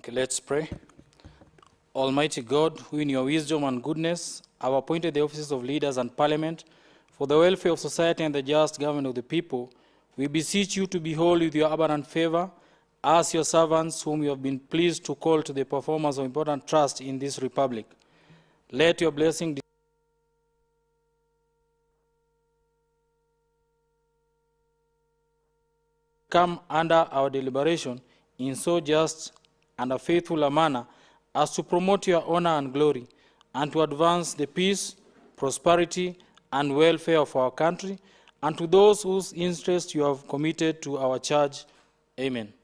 Okay, let's pray. Almighty God, who in your wisdom and goodness have appointed the offices of leaders and parliament for the welfare of society and the just government of the people, we beseech you to behold with your abundant favor us, your servants, whom you have been pleased to call to the performance of important trust in this republic. Let your blessing come under our deliberation in so just and a faithful a manner as to promote your honor and glory, and to advance the peace, prosperity, and welfare of our country, and to those whose interest you have committed to our charge. Amen.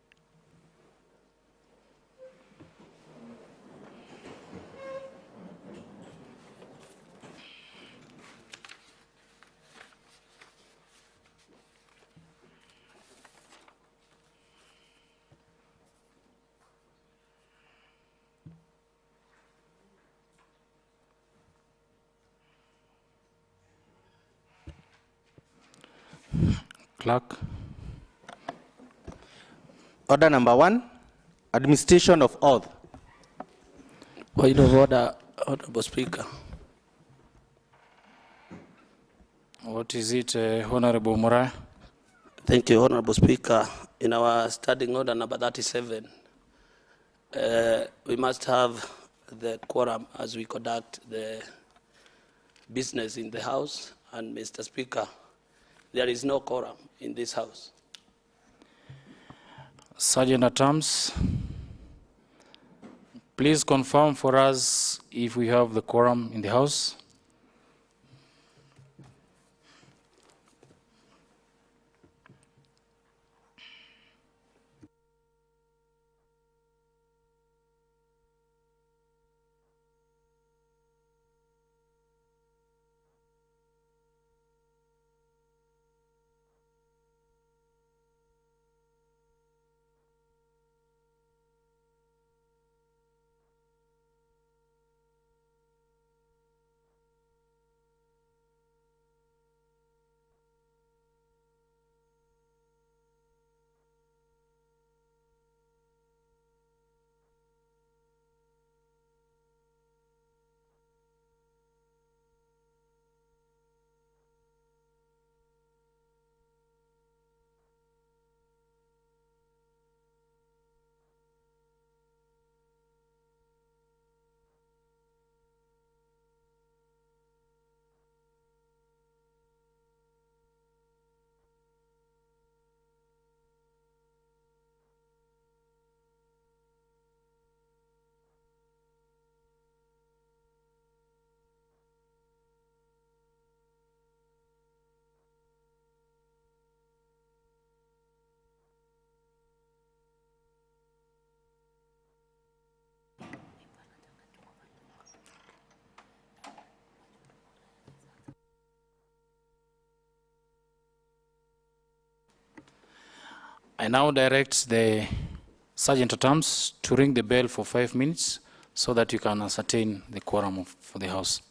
Clerk. Order number 1, administration of oath. Point of order, Honorable Speaker. What is it, Honorable Mutai? Thank you, Honorable Speaker. In our standing order number 37, we must have the quorum as we conduct the business in the House. And Mr. Speaker, there is no quorum in this House. Sergeant at Arms, please confirm for us if we have the quorum in the House. I now direct the Sergeant at Arms to ring the bell for 5 minutes so that you can ascertain the quorum for the House.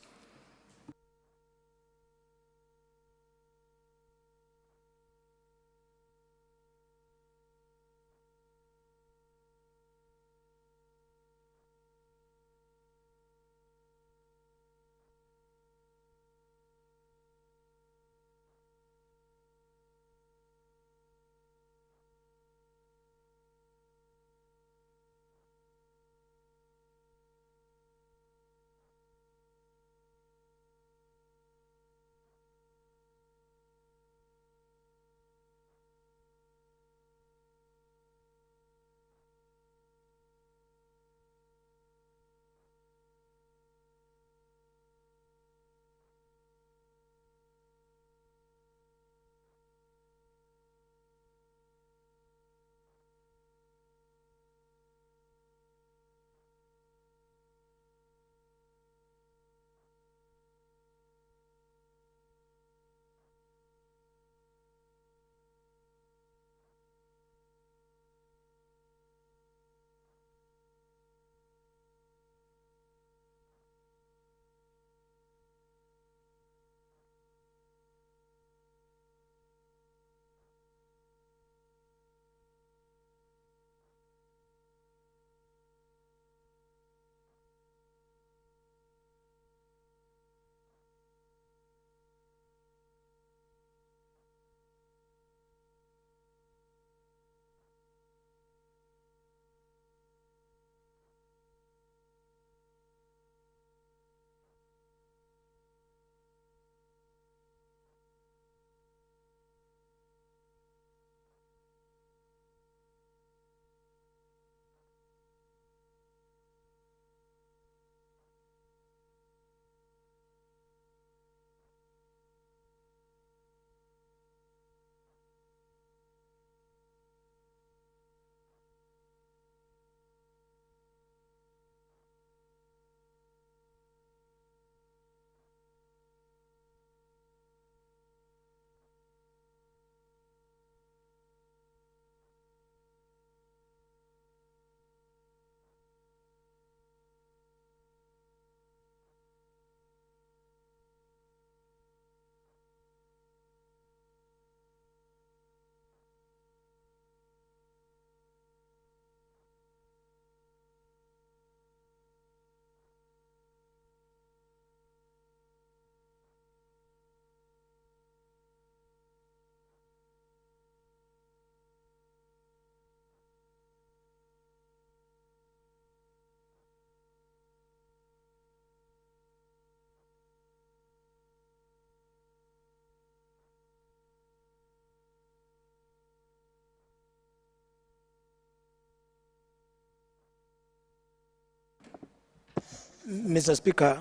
Mr. Speaker,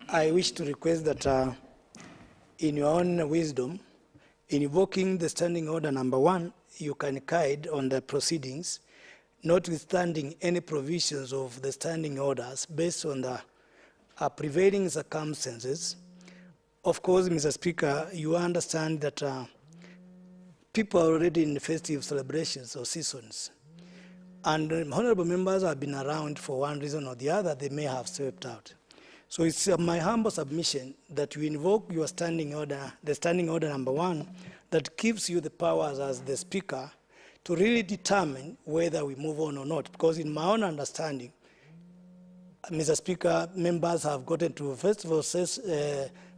I wish to request that in your own wisdom, in invoking the standing order number 1, you can guide on the proceedings, notwithstanding any provisions of the standing orders based on the prevailing circumstances. Of course, Mr. Speaker, you understand that people are already in festive celebrations or seasons. And honorable members have been around for one reason or the other, they may have swept out. So it's my humble submission that you invoke your standing order, the standing order number 1, that gives you the powers as the Speaker to really determine whether we move on or not. Because in my own understanding, Mr. Speaker, members have gotten to festival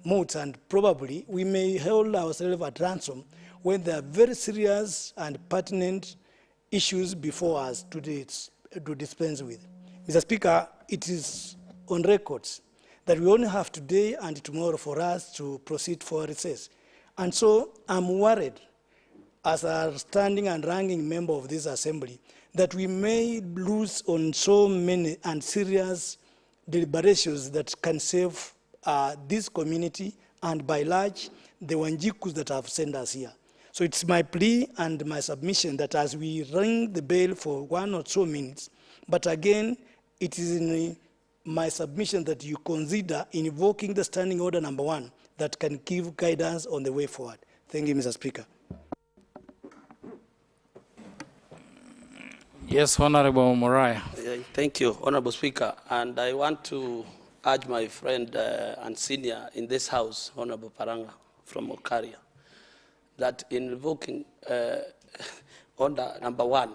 moods, and probably we may hold ourselves at ransom when there are very serious and pertinent issues before us to dispense with. Mr. Speaker, it is on records that we only have today and tomorrow for us to proceed for recess. And so I'm worried, as a standing and ranking member of this assembly, that we may lose on so many and serious deliberations that can save this community and by large, the Wanjikus that have sent us here. So it's my plea and my submission that as we ring the bell for 1 or 2 minutes, but again, it is in my submission that you consider invoking the standing order number 1 that can give guidance on the way forward. Thank you, Mr. Speaker. Yes, Honorable Mutai. Thank you, Honorable Speaker. And I want to urge my friend and senior in this House, Honorable Palanga from Okaria, that in invoking order number 1,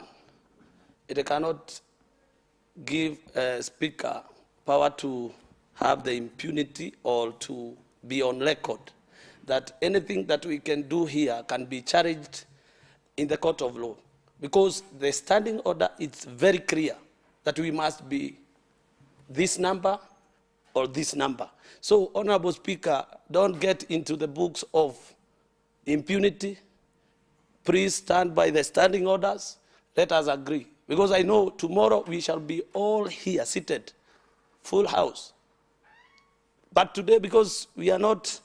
it cannot give a Speaker power to have the impunity or to be on record that anything that we can do here can be charged in the court of law. Because the standing order is very clear that we must be this number or this number. So, Honorable Speaker, don't get into the books of impunity. Please stand by the standing orders. Let us agree. Because I know tomorrow we shall be all here seated, full house. But today, because we are not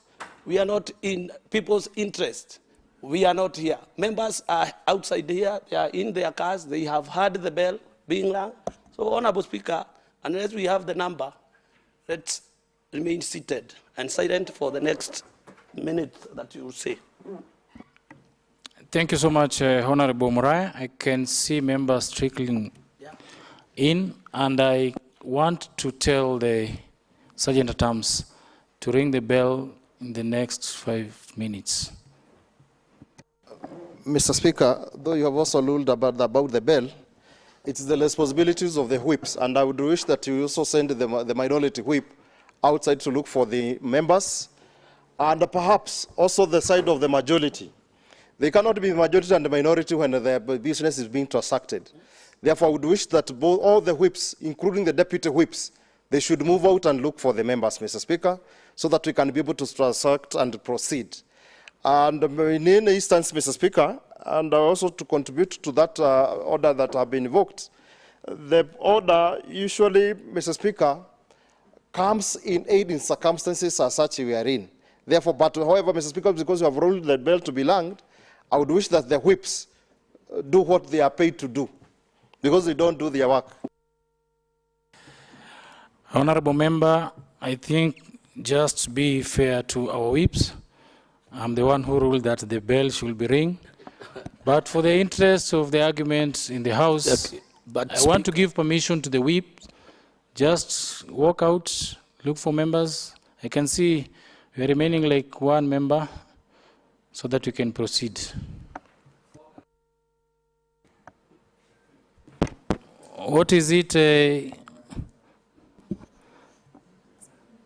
in people's interest, we are not here. Members are outside here, they are in their cars, they have heard the bell being rung. So, Honorable Speaker, unless we have the number, let's remain seated and silent for the next minute that you will say. Thank you so much, Honorable Mutai. I can see members trickling in, and I want to tell the Sergeant at Arms to ring the bell in the next 5 minutes. Mr. Speaker, though you have also ruled about the bell, it's the responsibilities of the whips, and I would wish that you also send the minority whip outside to look for the members, and perhaps also the side of the majority. They cannot be majority and minority when the business is being transacted. Therefore, I would wish that all the whips, including the deputy whips, they should move out and look for the members, Mr. Speaker, so that we can be able to transact and proceed. And in any instance, Mr. Speaker, and also to contribute to that order that have been invoked, the order usually, Mr. Speaker, comes in aid in circumstances as such we are in. Therefore, but however, Mr. Speaker, because you have ruled the bell to be rung, I would wish that the whips do what they are paid to do, because they don't do their work. Honorable Member, I think just be fair to our whips. I'm the one who ruled that the bell should be ring. But for the interest of the argument in the House, Okay, but I want to give permission to the whip. Just walk out, look for members. I can see we're remaining like 1 member so that we can proceed. What is it,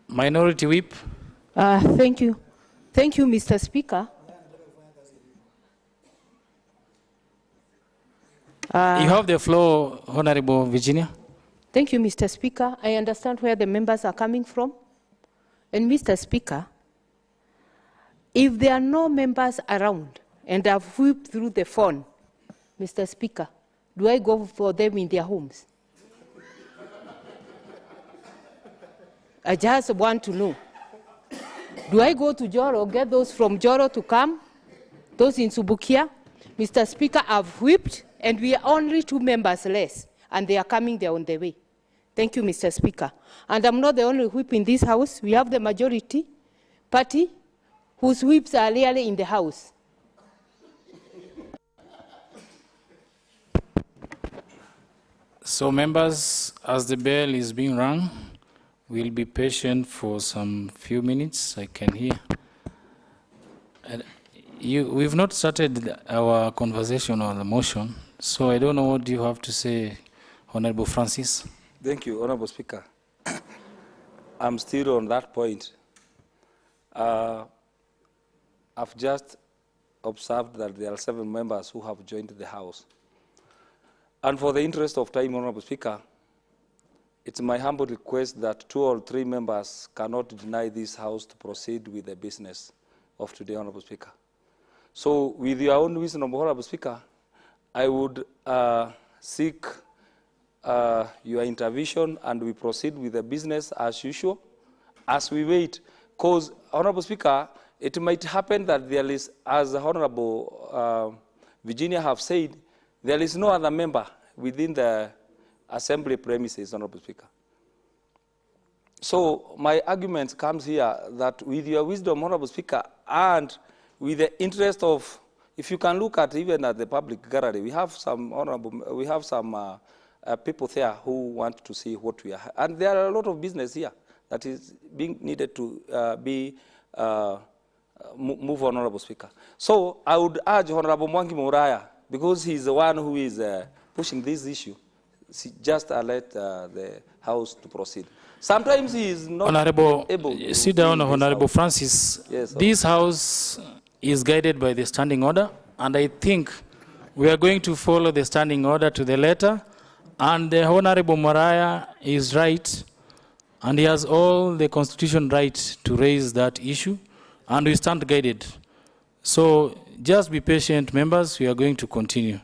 minority whip? Thank you. Thank you, Mr. Speaker. You have the floor, Honorable Virginia. Thank you, Mr. Speaker. I understand where the members are coming from. And Mr. Speaker, if there are no members around and I've whipped through the phone, Mr. Speaker, do I go for them in their homes? I just want to know. Do I go to Joro, get those from Joro to come? Those in Subukia? Mr. Speaker, I've whipped, and we are only 2 members less, and they are coming, they're on the way. Thank you, Mr. Speaker. And I'm not the only whip in this house. We have the majority party whose whips are really in the house. So members, as the bell is being rung, we'll be patient for some few minutes, I can hear. And we've not started our conversation on the motion, so I don't know what you have to say, Honorable Francis. Thank you, Honorable Speaker. I'm still on that point. I've just observed that there are 7 members who have joined the House. And for the interest of time, Honorable Speaker, it's my humble request that 2 or 3 members cannot deny this House to proceed with the business of today, Honorable Speaker. So with your own wisdom, Honorable Speaker, I would seek your intervention and we proceed with the business as usual, as we wait. Because, Honorable Speaker, it might happen that there is, as Honorable Virginia have said, there is no other member within the assembly premises, Honorable Speaker. So my argument comes here that with your wisdom, Honorable Speaker, and with the interest of, if you can look at even at the public gallery, we have some people there who want to see what we are, and there are a lot of business here that is being needed to move on, Honorable Speaker. So I would urge Honorable Mwangi Moraya, because he's the one who is pushing this issue, just let the House to proceed. Sometimes he is not able to... Sit down, Honorable Francis. Yes, this House is guided by the standing order, and I think we are going to follow the standing order to the letter, and the Honorable Moraya is right, and he has all the constitutional right to raise that issue, and we stand guided. So just be patient, members. We are going to continue.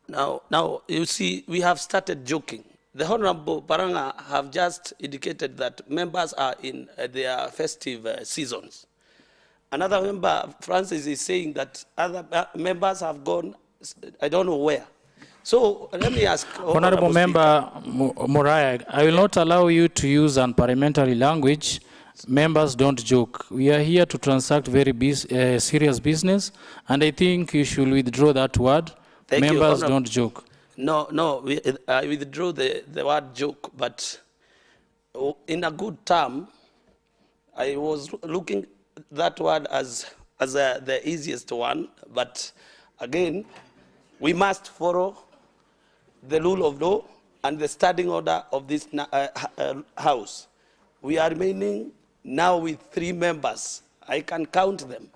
Now, you see, we have started joking. The Honorable Palanga have just indicated that members are in their festive seasons. Another member, Francis, is saying that other members have gone, I don't know where. So let me ask... Honorable Member Moraya, I will not allow you to use unparliamentary language. Members don't joke. We are here to transact very serious business, and I think you should withdraw that word. Members don't joke. No, I withdrew the word joke, but in a good term, I was looking that word as the easiest one, but again, we must follow the rule of law and the standing order of this House. We are remaining now with 3 members. I can count them.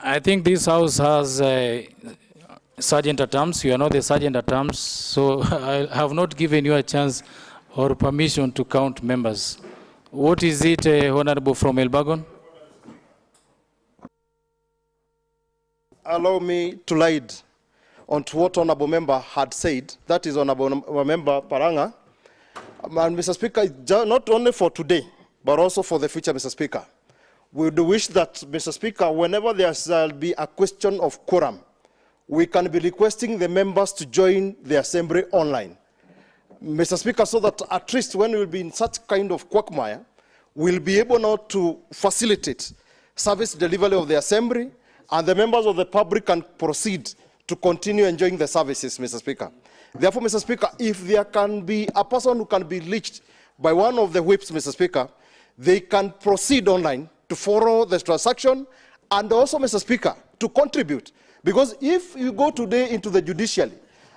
I think this House has sergeant at arms. You are not the sergeant at arms, so I have not given you a chance or permission to count members. What is it, Honorable from Elbagon? Allow me to lead on to what Honorable Member had said. That is Honorable Member Palanga. And Mr. Speaker, not only for today, but also for the future, Mr. Speaker. We do wish that, Mr. Speaker, whenever there shall be a question of quorum, we can be requesting the members to join the assembly online. Mr. Speaker, so that at least when we will be in such kind of quagmire, we'll be able now to facilitate service delivery of the assembly, and the members of the public can proceed to continue enjoying the services, Mr. Speaker. Therefore, Mr. Speaker, if there can be a person who can be reached by one of the whips, Mr. Speaker, they can proceed online to follow the transaction, and also, Mr. Speaker, to contribute. Because if you go today into the judiciary,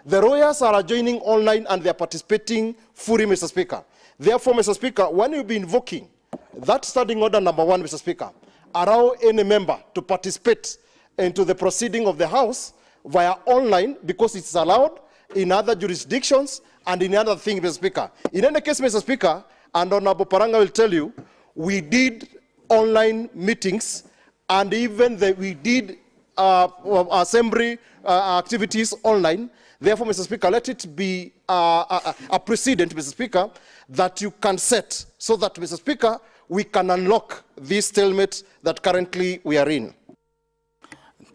the lawyers are joining online and they are participating fully, Mr. Speaker. Therefore, Mr. Speaker, when you'll be invoking that standing order number 1, Mr. Speaker, allow any member to participate into the proceeding of the House via online, because it's allowed in other jurisdictions and in other things, Mr. Speaker. In any case, Mr. Speaker, and Honorable Palanga will tell you, we did online meetings, and even we did assembly activities online. Therefore, Mr. Speaker, let it be a precedent, Mr. Speaker, that you can set so that, Mr. Speaker, we can unlock this stalemate that currently we are in.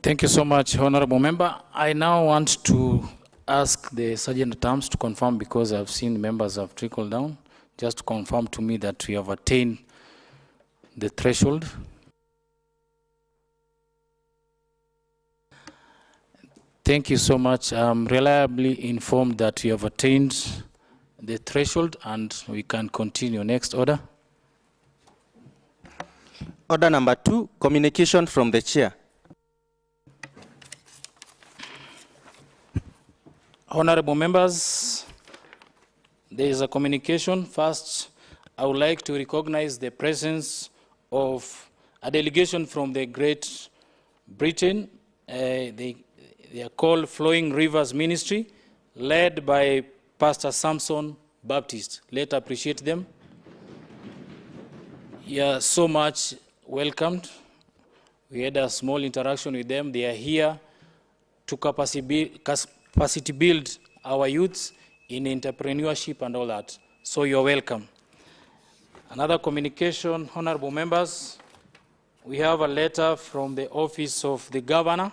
Thank you so much, Honorable Member. I now want to ask the Sergeant at Arms to confirm, because I've seen members have trickled down, just to confirm to me that we have attained the threshold. Thank you so much. I'm reliably informed that we have attained the threshold and we can continue. Next order. Order number 2, communication from the chair. Honorable members, there is a communication. First, I would like to recognize the presence of a delegation from the Great Britain. They are called Flowing Rivers Ministry, led by Pastor Samson Baptist. Let's appreciate them. You are so much welcomed. We had a small interaction with them. They are here to capacity build our youths in entrepreneurship and all that. So you're welcome. Another communication, honorable members, we have a letter from the Office of the Governor,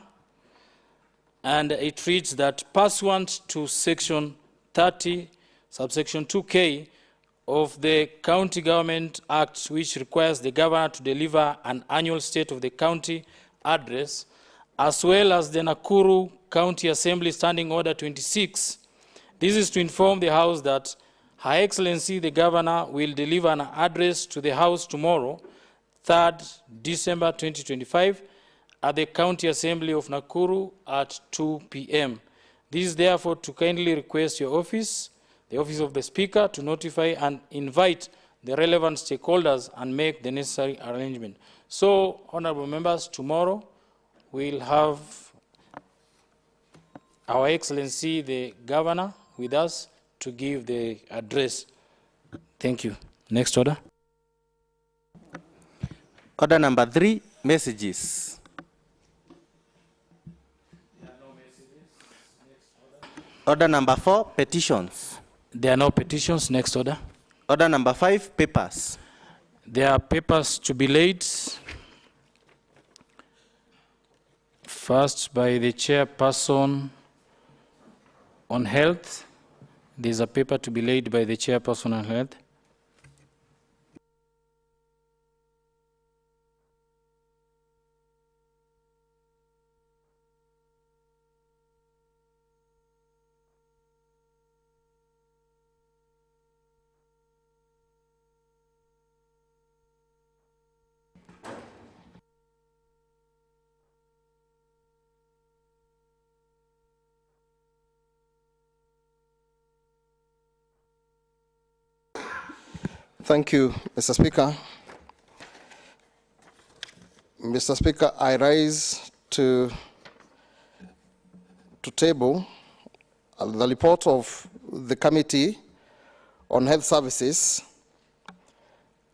and it reads that pursuant to Section 30, subsection 2K of the County Government Act, which requires the Governor to deliver an annual State of the County address, as well as the Nakuru County Assembly Standing Order 26. This is to inform the House that Her Excellency the Governor will deliver an address to the House tomorrow, 3rd December 2025, at the County Assembly of Nakuru at 2 p.m. This is therefore to kindly request your office, the Office of the Speaker, to notify and invite the relevant stakeholders and make the necessary arrangement. So, honorable members, tomorrow we'll have Our Excellency the Governor with us to give the address. Thank you. Next order. Order number 3, messages. Order number 4, petitions. There are no petitions. Next order. Order number 5, papers. There are papers to be laid. First, by the chairperson on health. There is a paper to be laid by the chairperson on health. Thank you, Mr. Speaker. Mr. Speaker, I rise to table the report of the Committee on Health Services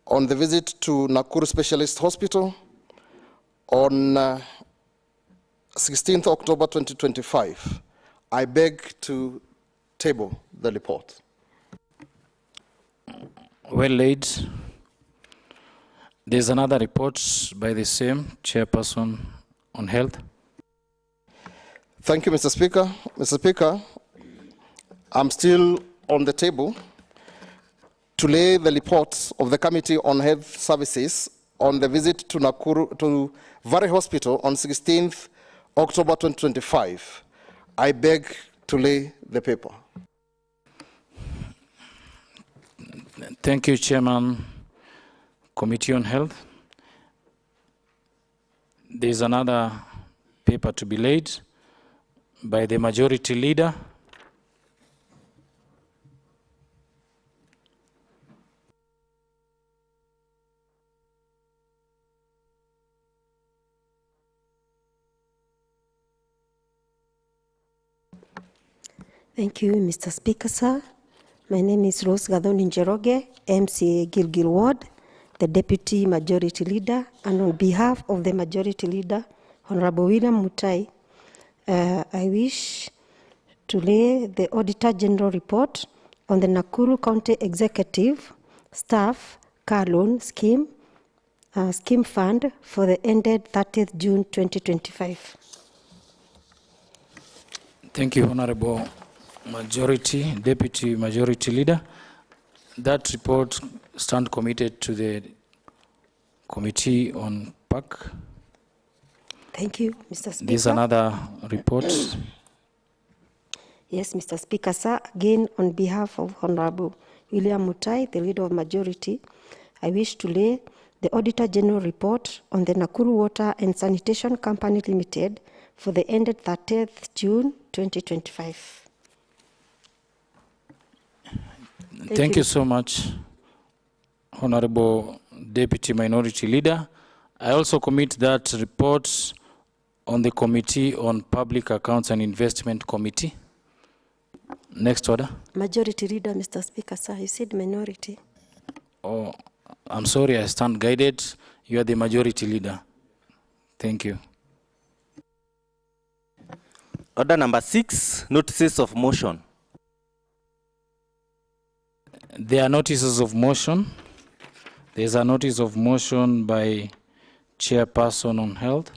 on the visit to Nakuru Specialist Hospital on 16th October 2025. I beg to table the report. Well laid. There's another report by the same chairperson on health. Thank you, Mr. Speaker. Mr. Speaker, I'm still on the table to lay the report of the Committee on Health Services on the visit to Nakuru, to Vare Hospital on 16th October 2025. I beg to lay the paper. Thank you, Chairman, Committee on Health. There's another paper to be laid by the Majority Leader. Thank you, Mr. Speaker, sir. My name is Rose Gadhoni Njoroge, MCA Gilgil Ward, the Deputy Majority Leader, and on behalf of the Majority Leader Honorable William Mutai, I wish to lay the Auditor General report on the Nakuru County Executive Staff Car Loan Scheme Fund for the ended 30th June 2025. Thank you, Honorable Deputy Majority Leader. That report stands committed to the Committee on Park. Thank you, Mr. Speaker. This is another report. Yes, Mr. Speaker, sir. Again, on behalf of Honorable William Mutai, the Leader of Majority, I wish to lay the Auditor General report on the Nakuru Water and Sanitation Company Limited for the ended 30th June 2025. Thank you so much, Honorable Deputy Minority Leader. I also commit that report on the Committee on Public Accounts and Investment Committee. Next order. Majority Leader, Mr. Speaker, sir. You said minority. Oh, I'm sorry, I stand guided. You are the Majority Leader. Thank you. Order number 6, notices of motion. There are notices of motion. There's a notice of motion by Chairperson on Health.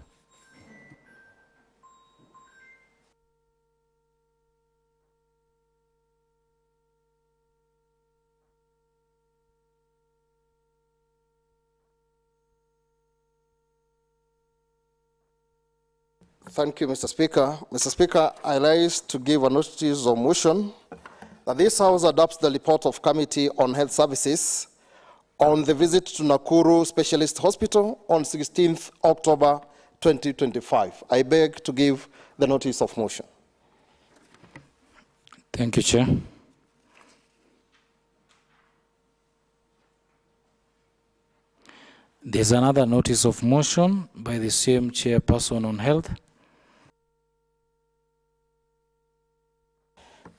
Thank you, Mr. Speaker. Mr. Speaker, I rise to give a notice of motion that this House adopts the report of Committee on Health Services on the visit to Nakuru Specialist Hospital on 16th October 2025. I beg to give the notice of motion. Thank you, Chair. There's another notice of motion by the same Chairperson on Health.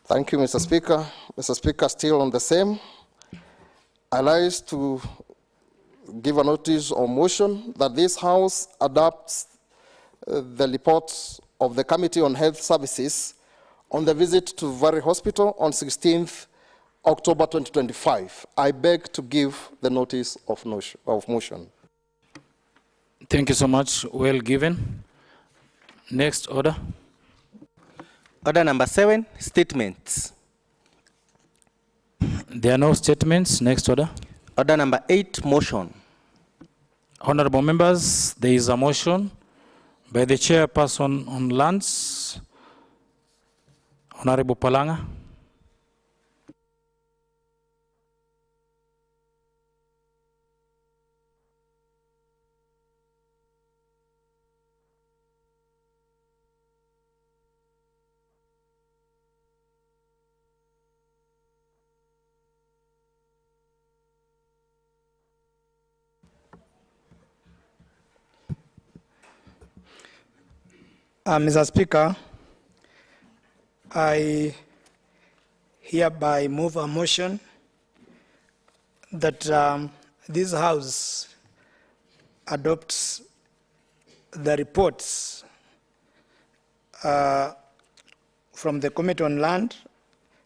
Thank you, Mr. Speaker. Mr. Speaker, still on the same. I rise to give a notice of motion that this House adopts the report of the Committee on Health Services on the visit to Vary Hospital on 16th October 2025. I beg to give the notice of motion. Thank you so much. Well given. Next order. Order number 7, statements. There are no statements. Next order. Order number 8, motion. Honorable members, there is a motion by the Chairperson on Lands, Honorable Palanga. Mr. Speaker, I hereby move a motion that this House adopts the reports from the Committee on Land,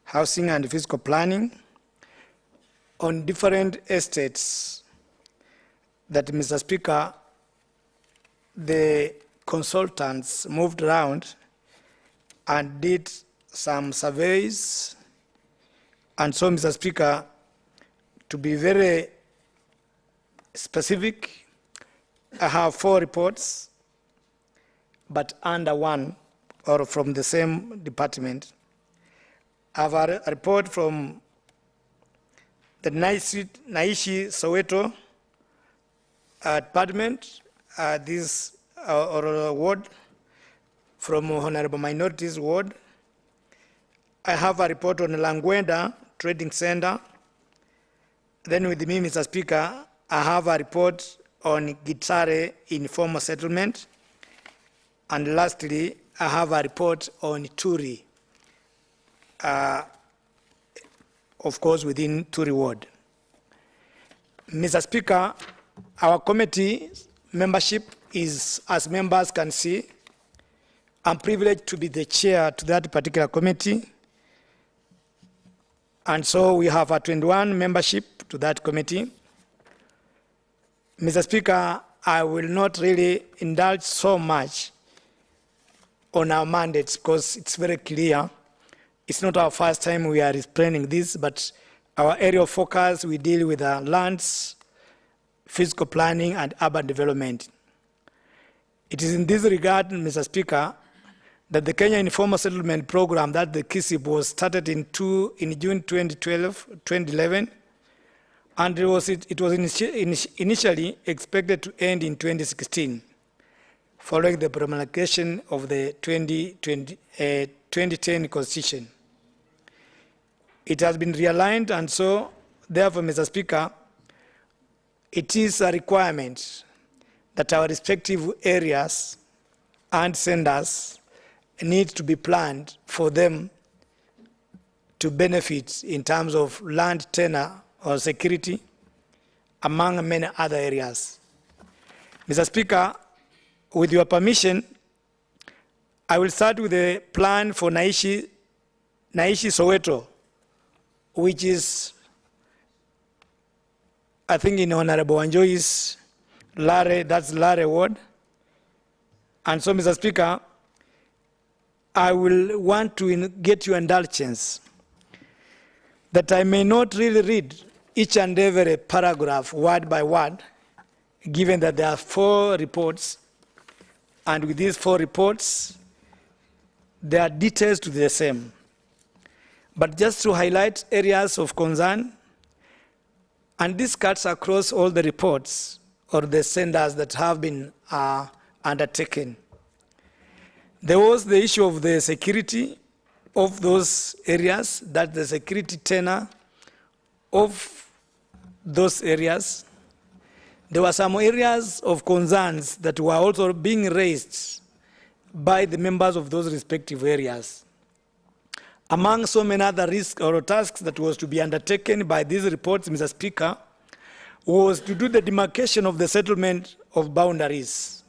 Housing and Physical Planning on different estates that, Mr. Speaker, the consultants moved around and did some surveys. And so, Mr. Speaker, to be very specific, I have 4 reports, but under one or from the same department. I have a report from the Naishi Soweto department, this or ward, from Honorable Minorities Ward. I have a report on Langwenda Trading Center. Then with me, Mr. Speaker, I have a report on Gitare Informal Settlement. And lastly, I have a report on Turi, of course, within Turi Ward. Mr. Speaker, our committee membership is, as members can see, I'm privileged to be the chair to that particular committee. And so we have a 21 membership to that committee. Mr. Speaker, I will not really indulge so much on our mandates because it's very clear. It's not our first time we are explaining this, but our area of focus, we deal with lands, physical planning, and urban development. It is in this regard, Mr. Speaker, that the Kenya Informal Settlement Program, that the KISIP was started in June 2011, and it was initially expected to end in 2016, following the promulgation of the 2010 Constitution. It has been realigned, and so, therefore, Mr. Speaker, it is a requirement that our respective areas and centers need to be planned for them to benefit in terms of land tenure or security, among many other areas. Mr. Speaker, with your permission, I will start with the plan for Naishi Soweto, which is, I think, in Honorable Wanjoi's that's Lare ward. And so, Mr. Speaker, I will want to get your indulgence that I may not really read each and every paragraph word by word, given that there are 4 reports, and with these 4 reports, there are details to the same. But just to highlight areas of concern, and this cuts across all the reports or the centers that have been undertaken. There was the issue of the security of those areas, that the security tenure of those areas. There were some areas of concerns that were also being raised by the members of those respective areas. Among so many other risks or tasks that was to be undertaken by these reports, Mr. Speaker, was to do the demarcation of the settlement of boundaries,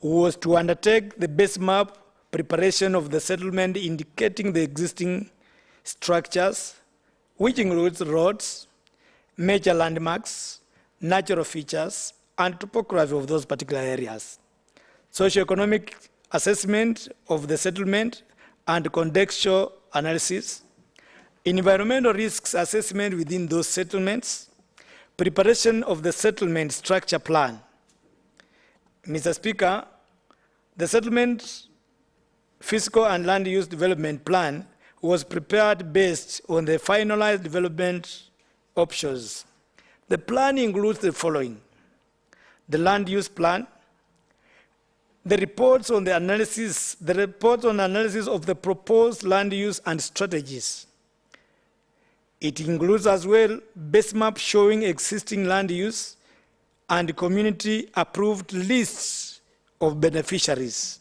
was to undertake the base map preparation of the settlement indicating the existing structures, which includes roads, major landmarks, natural features, and topography of those particular areas. Socioeconomic assessment of the settlement and contextual analysis, environmental risks assessment within those settlements, preparation of the settlement structure plan. Mr. Speaker, the settlement fiscal and land use development plan was prepared based on the finalized development options. The plan includes the following: the land use plan, the reports on analysis of the proposed land use and strategies. It includes as well base map showing existing land use and community-approved lists of beneficiaries.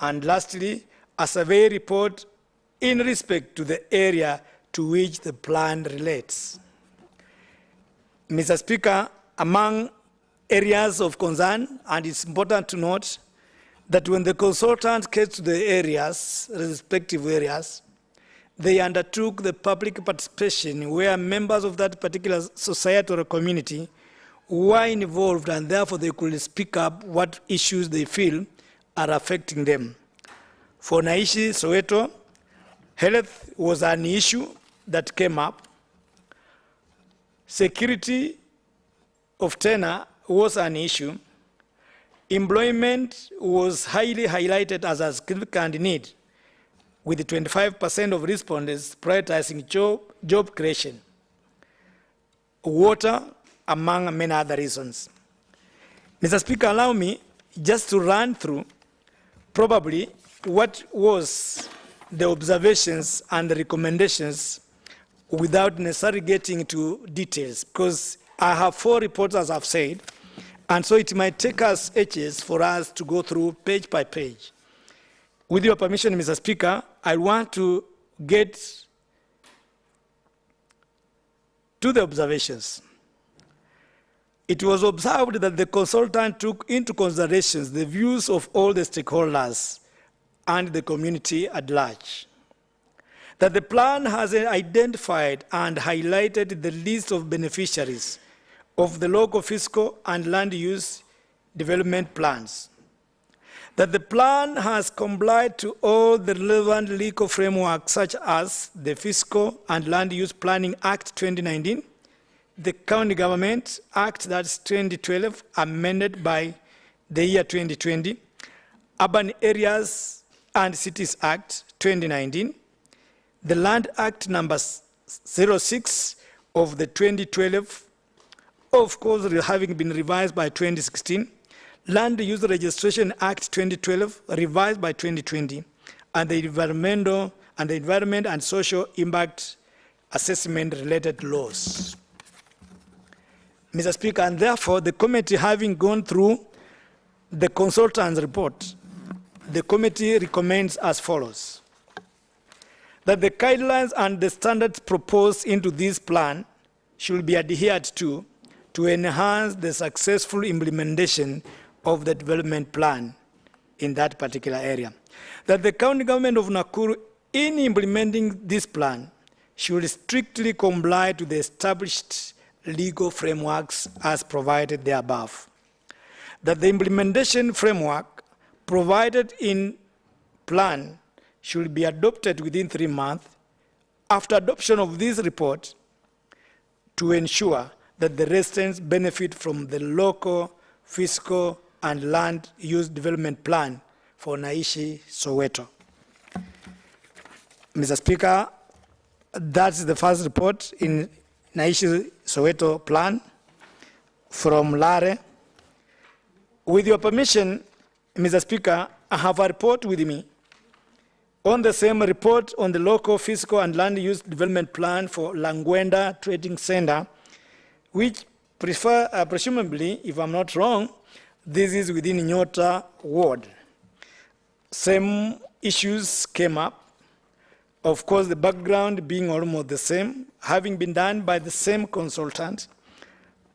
And lastly, a survey report in respect to the area to which the plan relates. Mr. Speaker, among areas of concern, and it's important to note that when the consultants came to the areas, respective areas, they undertook the public participation where members of that particular society or community were involved, and therefore they could speak up what issues they feel are affecting them. For Naishi Soweto, health was an issue that came up. Security of tenure was an issue. Employment was highly highlighted as a significant need, with 25% of respondents prioritizing job creation. Water, among many other reasons. Mr. Speaker, allow me just to run through probably what was the observations and the recommendations without necessarily getting into details, because I have 4 reports, as I've said, and so it might take us ages for us to go through page by page. With your permission, Mr. Speaker, I want to get to the observations. It was observed that the consultant took into consideration the views of all the stakeholders and the community at large. That the plan has identified and highlighted the list of beneficiaries of the local fiscal and land use development plans. That the plan has complied to all the relevant legal frameworks such as the Fiscal and Land Use Planning Act 2019, the County Government Act, that's 2012, amended by the year 2020, Urban Areas and Cities Act 2019, the Land Act number 06 of the 2012, of course having been revised by 2016, Land Use Registration Act 2012, revised by 2020, and the Environment and Social Impact Assessment related laws. Mr. Speaker, and therefore the committee, having gone through the consultant's report, the committee recommends as follows: that the guidelines and the standards proposed into this plan should be adhered to enhance the successful implementation of the development plan in that particular area. That the county government of Nakuru, in implementing this plan, should strictly comply to the established legal frameworks as provided there above. That the implementation framework provided in plan should be adopted within 3 months after adoption of this report to ensure that the residents benefit from the local, fiscal, and land use development plan for Naishi Soweto. Mr. Speaker, that's the first report in Naishi Soweto plan from Lare. With your permission, Mr. Speaker, I have a report with me on the same report on the local, fiscal, and land use development plan for Langwenda Trading Center, which presumably, if I'm not wrong, this is within Nyota ward. Same issues came up. Of course, the background being almost the same, having been done by the same consultant.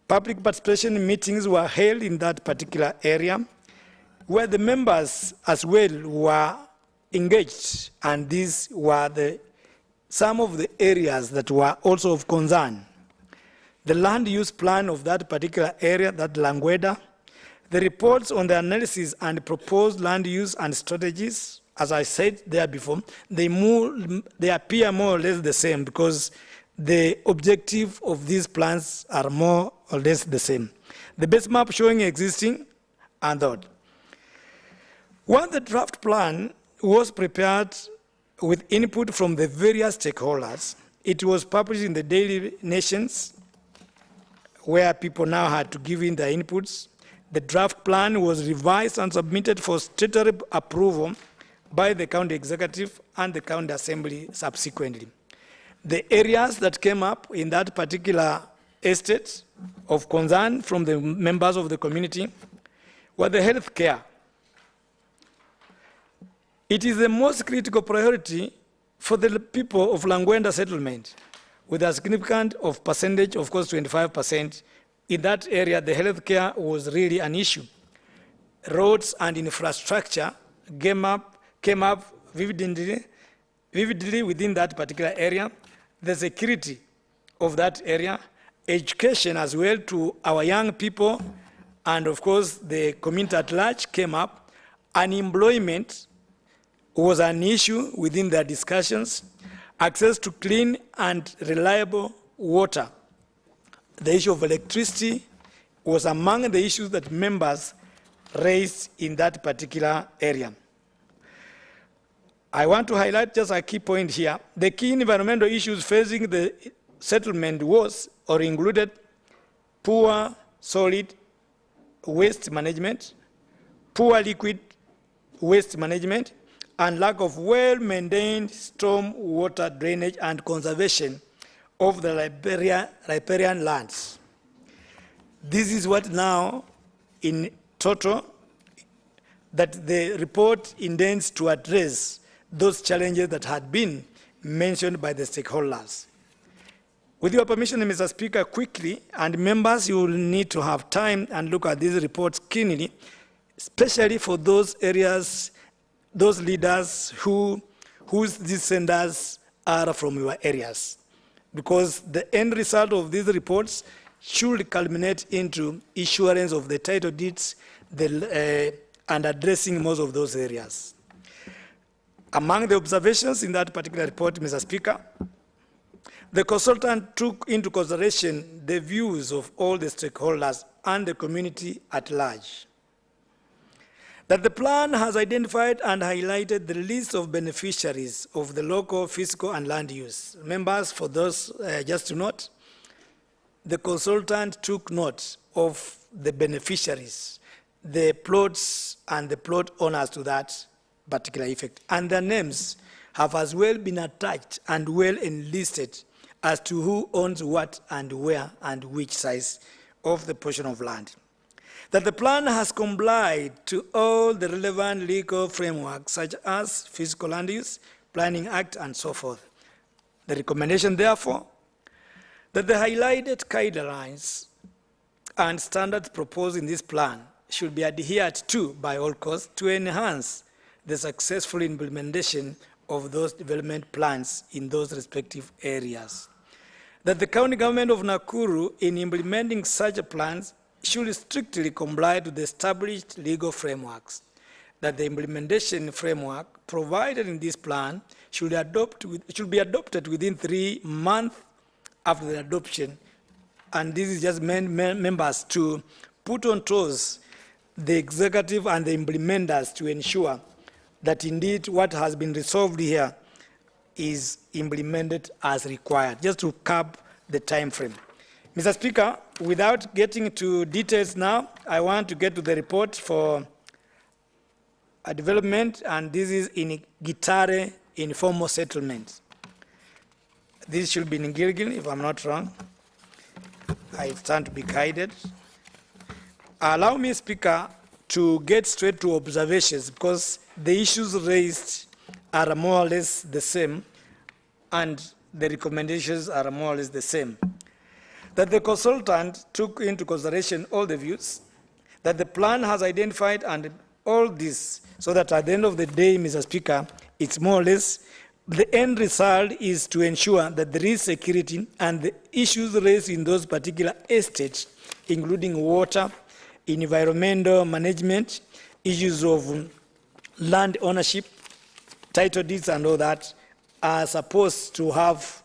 Public participation meetings were held in that particular area, where the members as well were engaged, and these were some of the areas that were also of concern. The land use plan of that particular area, that Langwenda, the reports on the analysis and proposed land use and strategies, as I said there before, they appear more or less the same because the objective of these plans are more or less the same. The base map showing existing and that. When the draft plan was prepared with input from the various stakeholders, it was published in the Daily Nations, where people now had to give in their inputs. The draft plan was revised and submitted for statutory approval by the county executive and the county assembly subsequently. The areas that came up in that particular estate of concern from the members of the community were the health care. It is the most critical priority for the people of Langwenda settlement, with a significant percentage, of course 25%. In that area, the health care was really an issue. Roads and infrastructure came up vividly within that particular area. The security of that area, education as well to our young people, and of course the community at large came up. Unemployment was an issue within their discussions. Access to clean and reliable water. The issue of electricity was among the issues that members raised in that particular area. I want to highlight just a key point here. The key environmental issues facing the settlement was or included poor solid waste management, poor liquid waste management, and lack of well-maintained storm water drainage and conservation of the riparian lands. This is what now, in total, that the report intends to address those challenges that had been mentioned by the stakeholders. With your permission, Mr. Speaker, quickly, and members, you will need to have time and look at these reports keenly, especially for those areas, those leaders whose descendants are from your areas. Because the end result of these reports should culminate into issuance of the title deeds and addressing most of those areas. Among the observations in that particular report, Mr. Speaker, the consultant took into consideration the views of all the stakeholders and the community at large. That the plan has identified and highlighted the list of beneficiaries of the local, fiscal, and land use. Members, for those, just to note, the consultant took note of the beneficiaries, the plots and the plot owners to that particular effect. And their names have as well been attached and well enlisted as to who owns what and where and which size of the portion of land. That the plan has complied to all the relevant legal frameworks such as Physical Land Use, Planning Act, and so forth. The recommendation, therefore, that the highlighted guidelines and standards proposed in this plan should be adhered to by all costs to enhance the successful implementation of those development plans in those respective areas. That the county government of Nakuru, in implementing such plans, should strictly comply to the established legal frameworks. That the implementation framework provided in this plan should be adopted within 3 months after the adoption. And this is just members to put on toes the executive and the implementers to ensure that indeed what has been resolved here is implemented as required, just to cap the time frame. Mr. Speaker, without getting to details now, I want to get to the report for a development, and this is in Gitare informal settlement. This should be in Gilgil, if I'm not wrong. I stand to be guided. Allow me, Speaker, to get straight to observations, because the issues raised are more or less the same, and the recommendations are more or less the same. That the consultant took into consideration all the views, that the plan has identified and all this, so that at the end of the day, Mr. Speaker, it's more or less, the end result is to ensure that there is security and the issues raised in those particular estates, including water, environmental management, issues of land ownership, title deeds and all that, are supposed to have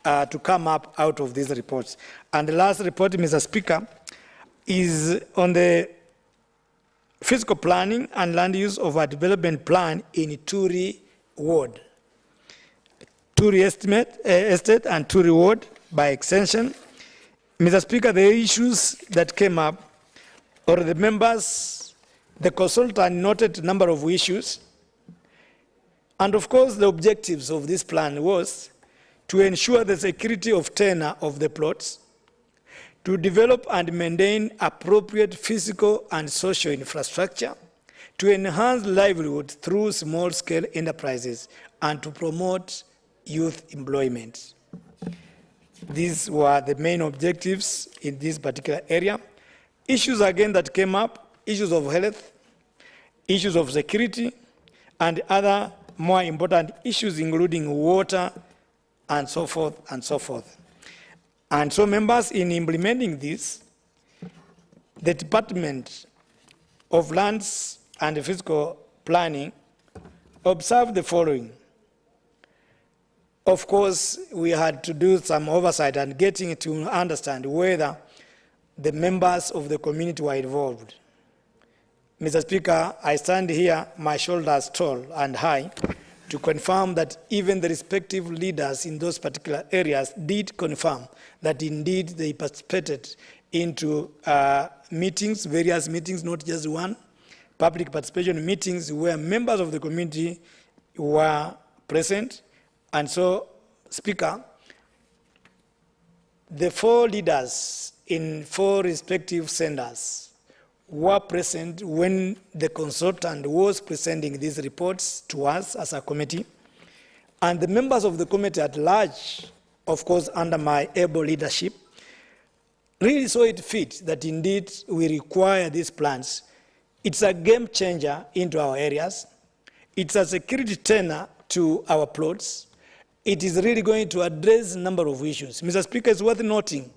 to come up out of these reports. And the last report, Mr. Speaker, is on the physical planning and land use of a development plan in Turi ward. Turi estate and Turi ward by extension. Mr. Speaker, the issues that came up, or the members, the consultant noted a number of issues. And of course, the objectives of this plan was to ensure the security of tenure of the plots, to develop and maintain appropriate physical and social infrastructure, to enhance livelihood through small-scale enterprises, and to promote youth employment. These were the main objectives in this particular area. Issues again that came up, issues of health, issues of security, and other more important issues including water, and so forth and so forth. And so members, in implementing this, the Department of Lands and Physical Planning observed the following. Of course, we had to do some oversight and getting to understand whether the members of the community were involved. Mr. Speaker, I stand here, my shoulders tall and high, to confirm that even the respective leaders in those particular areas did confirm that indeed they participated into meetings, various meetings, not just one, public participation meetings where members of the community were present. And so, Speaker, the 4 leaders in 4 respective centers were present when the consultant was presenting these reports to us as a committee, and the members of the committee at large of course, under my able leadership, really saw it fit that indeed we require these plans. It's a game changer into our areas. It's a security tenor to our plots. It is really going to address a number of issues. Mr. Speaker, it's worth noting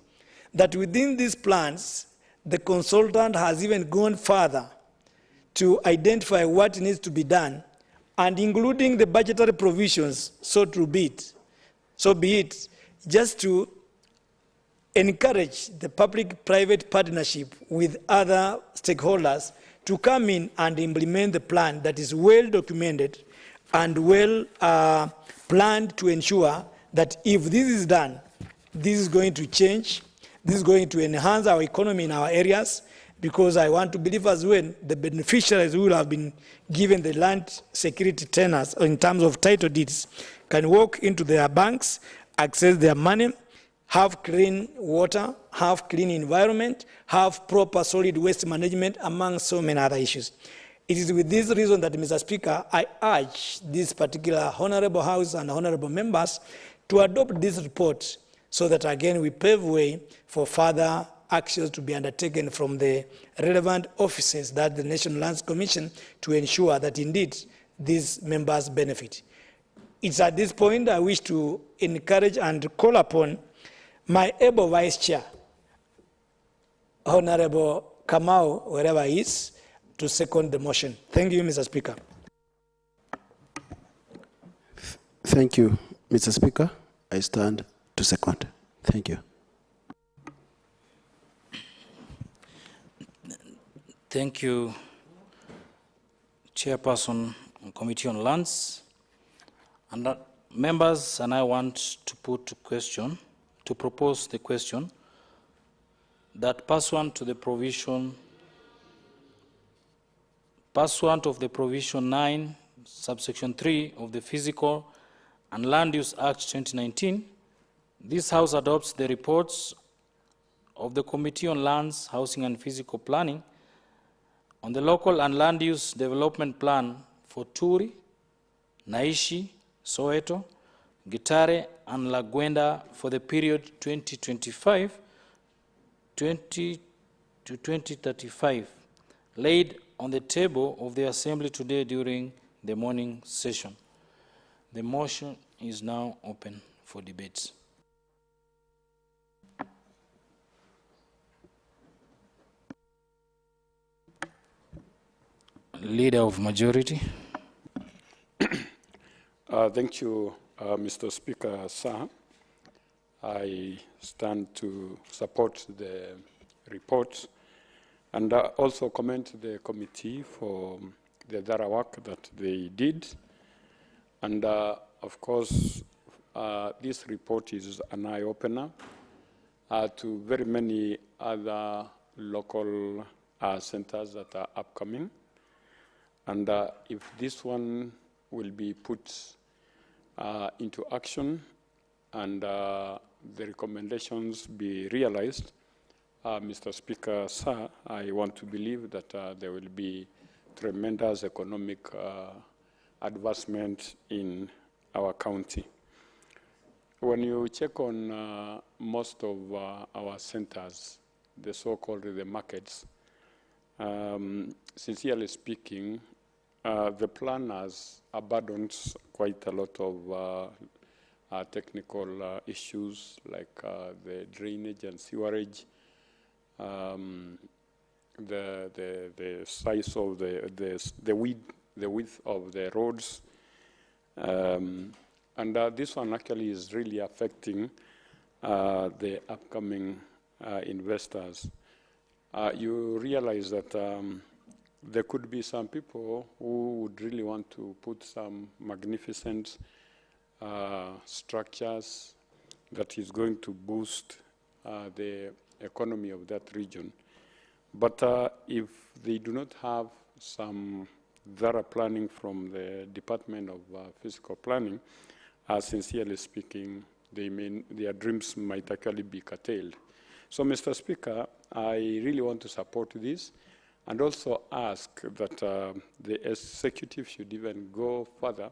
that within these plans, the consultant has even gone further to identify what needs to be done, and including the budgetary provisions, so be it, just to encourage the public-private partnership with other stakeholders to come in and implement the plan that is well documented and well planned to ensure that if this is done, this is going to change, this is going to enhance our economy in our areas, because I want to believe as well the beneficiaries who will have been given the land security tenors in terms of title deeds can walk into their banks, access their money, have clean water, have clean environment, have proper solid waste management, among so many other issues. It is with this reason that, Mr. Speaker, I urge this particular Honorable House and Honorable members to adopt this report so that, again, we pave way for further actions to be undertaken from the relevant offices that the National Lands Commission to ensure that, indeed, these members benefit. It's at this point I wish to encourage and call upon my able Vice Chair, Honorable Kamau, wherever he is, to second the motion. Thank you, Mr. Speaker. Thank you, Mr. Speaker. I stand to second. Thank you. Thank you, Chairperson on Committee on Lands. And members and I want to propose the question that pursuant of the provision 9, subsection 3 of the Physical and Land Use Act 2019, this House adopts the reports of the Committee on Lands, Housing and Physical Planning on the Local and Land Use Development Plan for Turi, Naishi, Soweto, Gitare and Langwenda for the period 2025 to 2035, laid on the table of the Assembly today during the morning session. The motion is now open for debate. Leader of Majority. Thank you, Mr. Speaker, sir. I stand to support the report and also commend the committee for the thorough work that they did. And of course, this report is an eye-opener to very many other local centers that are upcoming. And if this one will be put into action and the recommendations be realized, Mr. Speaker, sir, I want to believe that there will be tremendous economic advancement in our county. When you check on most of our centers, the so-called the markets, sincerely speaking, the plan has abandoned quite a lot of technical issues like the drainage and sewerage, the size of the width of the roads, and this one actually is really affecting the upcoming investors. You realize that there could be some people who would really want to put some magnificent structures that is going to boost the economy of that region. But if they do not have some thorough planning from the Department of Physical Planning, sincerely speaking, their dreams might actually be curtailed. So, Mr. Speaker, I really want to support this and also ask that the executive should even go further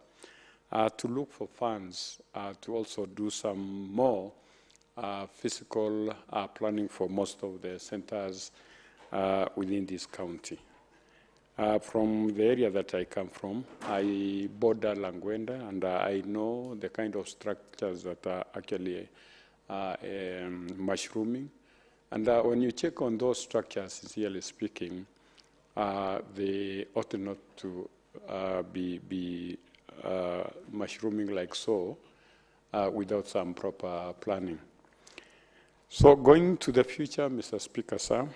to look for funds to also do some more physical planning for most of the centers within this county. From the area that I come from, I border Langwenda, and I know the kind of structures that are actually mushrooming. And when you check on those structures, sincerely speaking, they ought not to be mushrooming like so without some proper planning. So going to the future, Mr. Speaker, sir,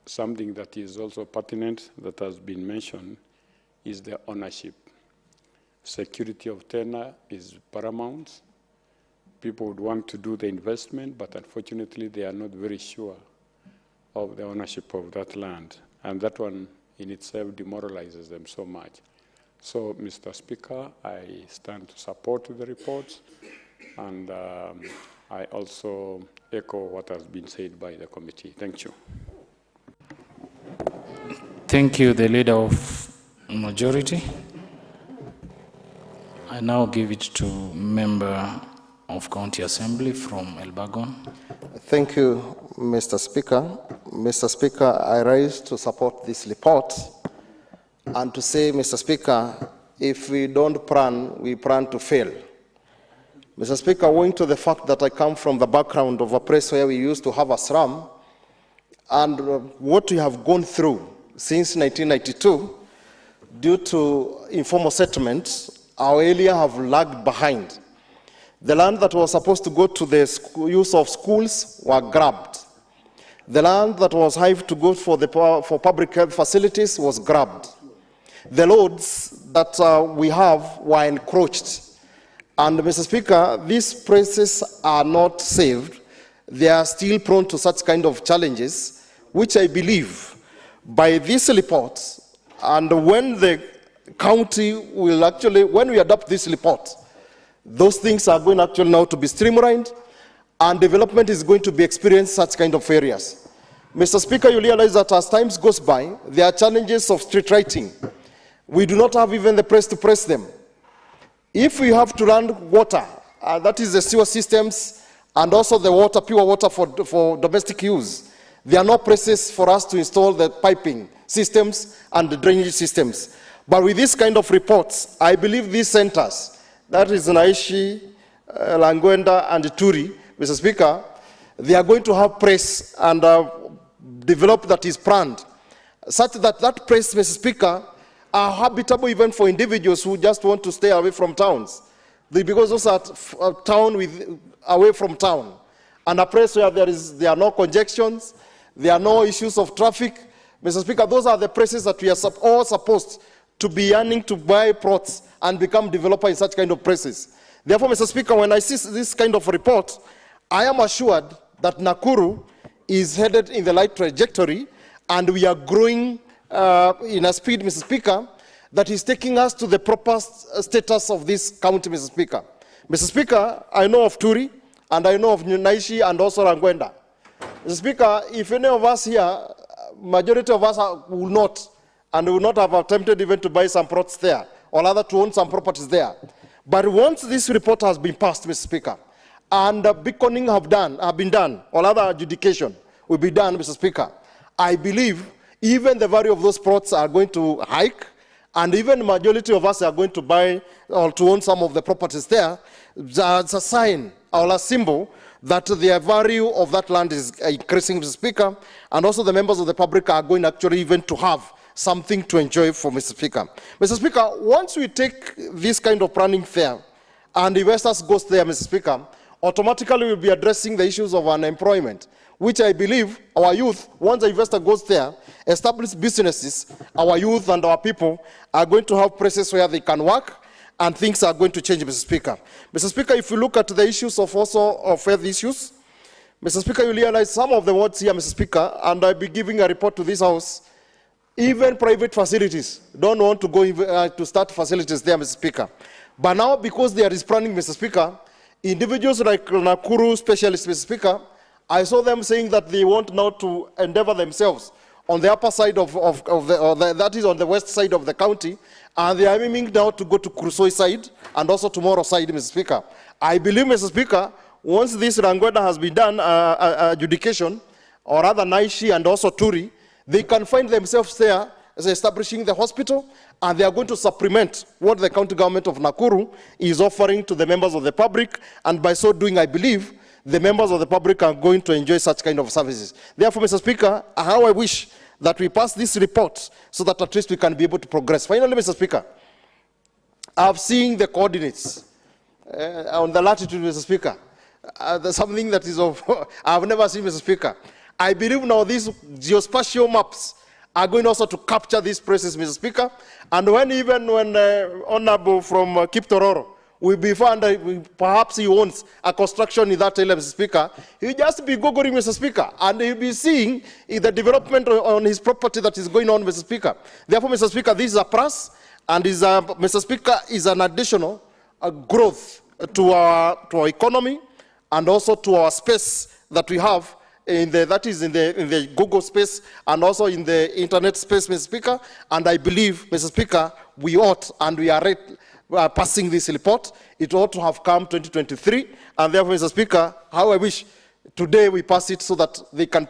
something that is also pertinent that has been mentioned is the ownership. Security of tenure is paramount. People would want to do the investment, but unfortunately they are not very sure of the ownership of that land. And that one in itself demoralizes them so much. So, Mr. Speaker, I stand to support the reports, and I also echo what has been said by the committee. Thank you. Thank you, the Leader of Majority. I now give it to Member of County Assembly from Elbagon. Thank you, Mr. Speaker. Mr. Speaker, I rise to support this report and to say, Mr. Speaker, if we don't plan, we plan to fail. Mr. Speaker, owing to the fact that I come from the background of a place where we used to have a slum, and what we have gone through since 1992, due to informal settlements, our area have lagged behind. The land that was supposed to go to the use of schools were grabbed. The land that was hived to go for public health facilities was grabbed. The roads that we have were encroached. And, Mr. Speaker, these places are not saved. They are still prone to such kind of challenges, which I believe by this report, and when the county will actually, when we adopt this report, those things are going actually now to be streamlined, and development is going to be experienced such kind of areas. Mr. Speaker, you realize that as times goes by, there are challenges of street lighting. We do not have even the place to press them. If we have to run water, that is the sewer systems, and also the water, pure water for domestic use, there are no places for us to install the piping systems and the drainage systems. But with this kind of reports, I believe these centers, that is Naishi, Langwenda, and Turi, Mr. Speaker, they are going to have place and develop that is planned, such that that place, Mr. Speaker, are habitable even for individuals who just want to stay away from towns. Because those are away from town, and a place where there are no congestions, there are no issues of traffic. Mr. Speaker, those are the places that we are all supposed to be yearning to buy plots and become developer in such kind of places. Therefore, Mr. Speaker, when I see this kind of report, I am assured that Nakuru is headed in the right trajectory, and we are growing in a speed, Mr. Speaker, that is taking us to the proper status of this county, Mr. Speaker. Mr. Speaker, I know of Turi, and I know of Naishi and also Langwenda. Mr. Speaker, if any of us here, majority of us will not, and will not have attempted even to buy some plots there, or rather to own some properties there. But once this report has been passed, Mr. Speaker, and beaconing have been done, or other adjudication will be done, Mr. Speaker, I believe even the value of those plots are going to hike, and even the majority of us are going to buy or to own some of the properties there. As a sign or a symbol that the value of that land is increasing, Mr. Speaker, and also the members of the public are going actually even to have something to enjoy for Mr. Speaker. Mr. Speaker, once we take this kind of planning fair and investors go there, Mr. Speaker, automatically we'll be addressing the issues of unemployment, which I believe our youth, once the investor goes there, establish businesses, our youth and our people are going to have places where they can work, and things are going to change, Mr. Speaker. Mr. Speaker, if you look at the issues of health issues, Mr. Speaker, you realize some of the words here, Mr. Speaker, and I'll be giving a report to this House, even private facilities don't want to go to start facilities there, Mr. Speaker. But now, because there is planning, Mr. Speaker, individuals like Nakuru specialists, Mr. Speaker, I saw them saying that they want now to endeavor themselves on the upper side that is on the west side of the county, and they are aiming now to go to Crusoe side and also tomorrow side, Mr. Speaker. I believe, Mr. Speaker, once this Langwenda has been done, adjudication, or rather Naishi and also Turi, they can find themselves there as establishing the hospital, and they are going to supplement what the county government of Nakuru is offering to the members of the public, and by so doing, I believe, the members of the public are going to enjoy such kind of services. Therefore, Mr. Speaker, how I wish that we pass this report so that at least we can be able to progress. Finally, Mr. Speaker, I've seen the coordinates on the latitude, Mr. Speaker. There's something that is of, I've never seen, Mr. Speaker. I believe now these geospatial maps are going also to capture these places, Mr. Speaker. And when Honorable from Kiptororo will be found, perhaps he owns a construction in that area, Mr. Speaker, he'll just be Googling, Mr. Speaker, and he'll be seeing the development on his property that is going on, Mr. Speaker. Therefore, Mr. Speaker, this is a plus, and Mr. Speaker, is an additional growth to our economy and also to our space that we have in the Google space and also in the internet space, Mr. Speaker. And I believe, Mr. Speaker, we ought and we are passing this report. It ought to have come 2023. And therefore, Mr. Speaker, how I wish today we pass it so that they can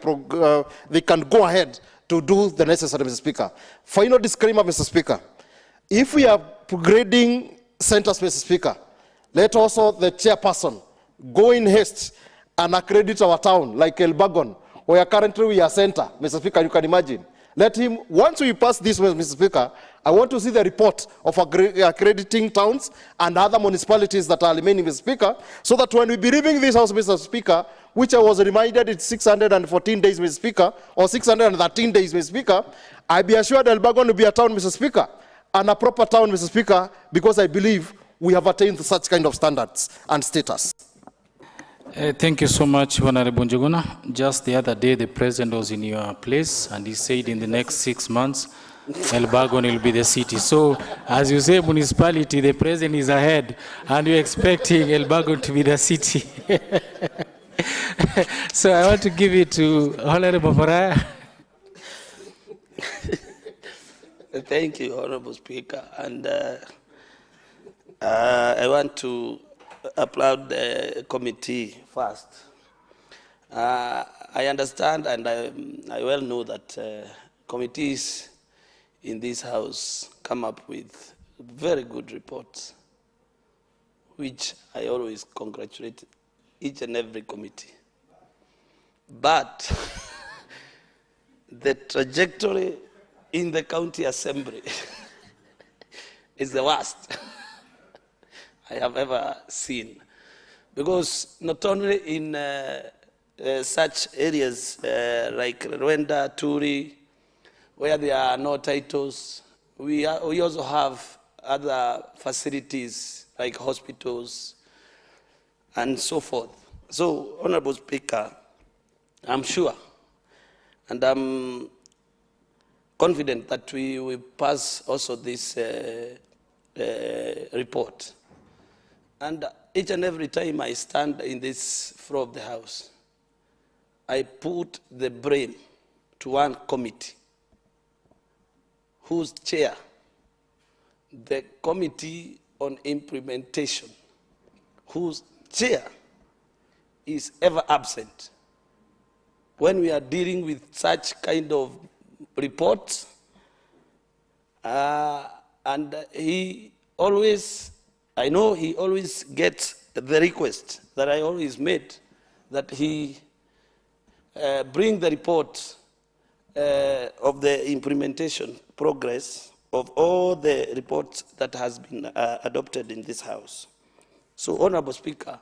go ahead to do the necessary, Mr. Speaker. Final disclaimer, Mr. Speaker. If we are upgrading centers, Mr. Speaker, let also the chairperson go in haste and accredit our town, like Elbagon, where currently we are center, Mr. Speaker, you can imagine. Let him, once we pass this, Mr. Speaker, I want to see the report of accrediting towns and other municipalities that are remaining, Mr. Speaker, so that when we be leaving this house, Mr. Speaker, which I was reminded it's 614 days, Mr. Speaker, or 613 days, Mr. Speaker, I be assured Elbagon will be a town, Mr. Speaker, and a proper town, Mr. Speaker, because I believe we have attained such kind of standards and status. Thank you so much, Honorable Njuguna. Just the other day, the president was in your place, and he said in the next 6 months, Elbagon will be the city. So, as you say, municipality, the president is ahead, and you're expecting Elbagon to be the city. So, I want to give it to Honorable Faraya. Thank you, Honorable Speaker. And I want to applaud the committee first. I understand and I well know that committees in this house come up with very good reports, which I always congratulate each and every committee. But the trajectory in the county assembly is the worst I have ever seen. Because not only in such areas like Rwanda, Turi, where there are no titles, we also have other facilities like hospitals and so forth. So, Honorable Speaker, I'm sure and I'm confident that we will pass also this report. And each and every time I stand in this floor of the House, I put the blame to one committee whose chair, the Committee on Implementation, whose chair is ever absent when we are dealing with such kind of reports. And he always, I know he always gets the request that I always made that he bring the report of the implementation progress of all the reports that has been adopted in this House. So, Honorable Speaker,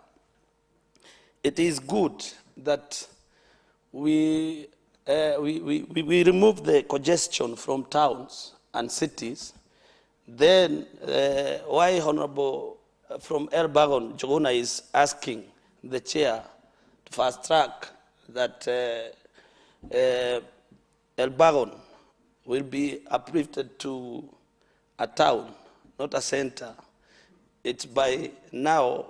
it is good that we remove the congestion from towns and cities. Then why Honorable from Elbagon, Jogona is asking the chair to fast track that Elbagon will be uplifted to a town, not a center. It's by now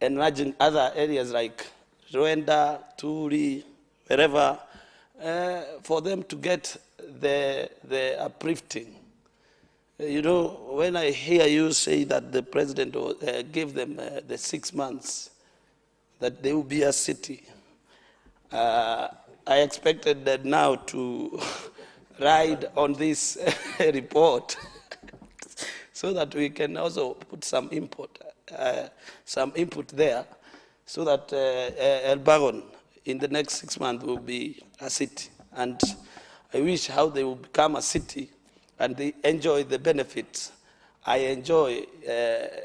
enlarging other areas like Rwanda, Turi, wherever, for them to get the uplifting. You know, when I hear you say that the president gave them the 6 months, that they will be a city, I expected that now to ride on this report so that we can also put some input there, so that Elbagon in the next 6 months will be a city. And I wish how they will become a city and they enjoy the benefits I enjoy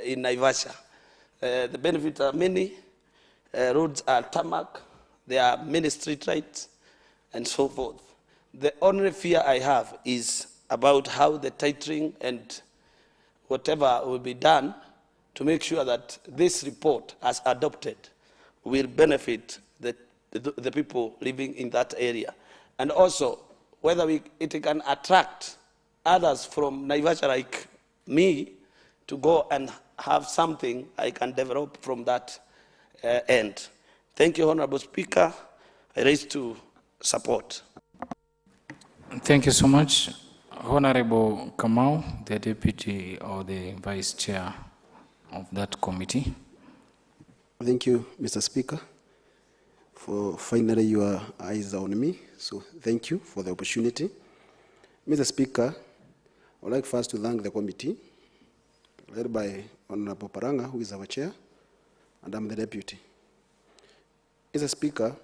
in Naivasha. The benefits are many. Roads are tarmac. There are many street lights and so forth. The only fear I have is about how the titling and whatever will be done to make sure that this report, as adopted, will benefit the people living in that area. And also, whether it can attract others from Naivasha like me to go and have something I can develop from that end. Thank you, Honorable Speaker. I raise to support. Thank you so much. Honorable Kamau, the Deputy or the Vice Chair of that committee. Thank you, Mr. Speaker, for finally your eyes on me. So thank you for the opportunity. Mr. Speaker, I would like first to thank the committee, led by Honorable Palanga, who is our chair, and I'm the deputy. Mr. Speaker,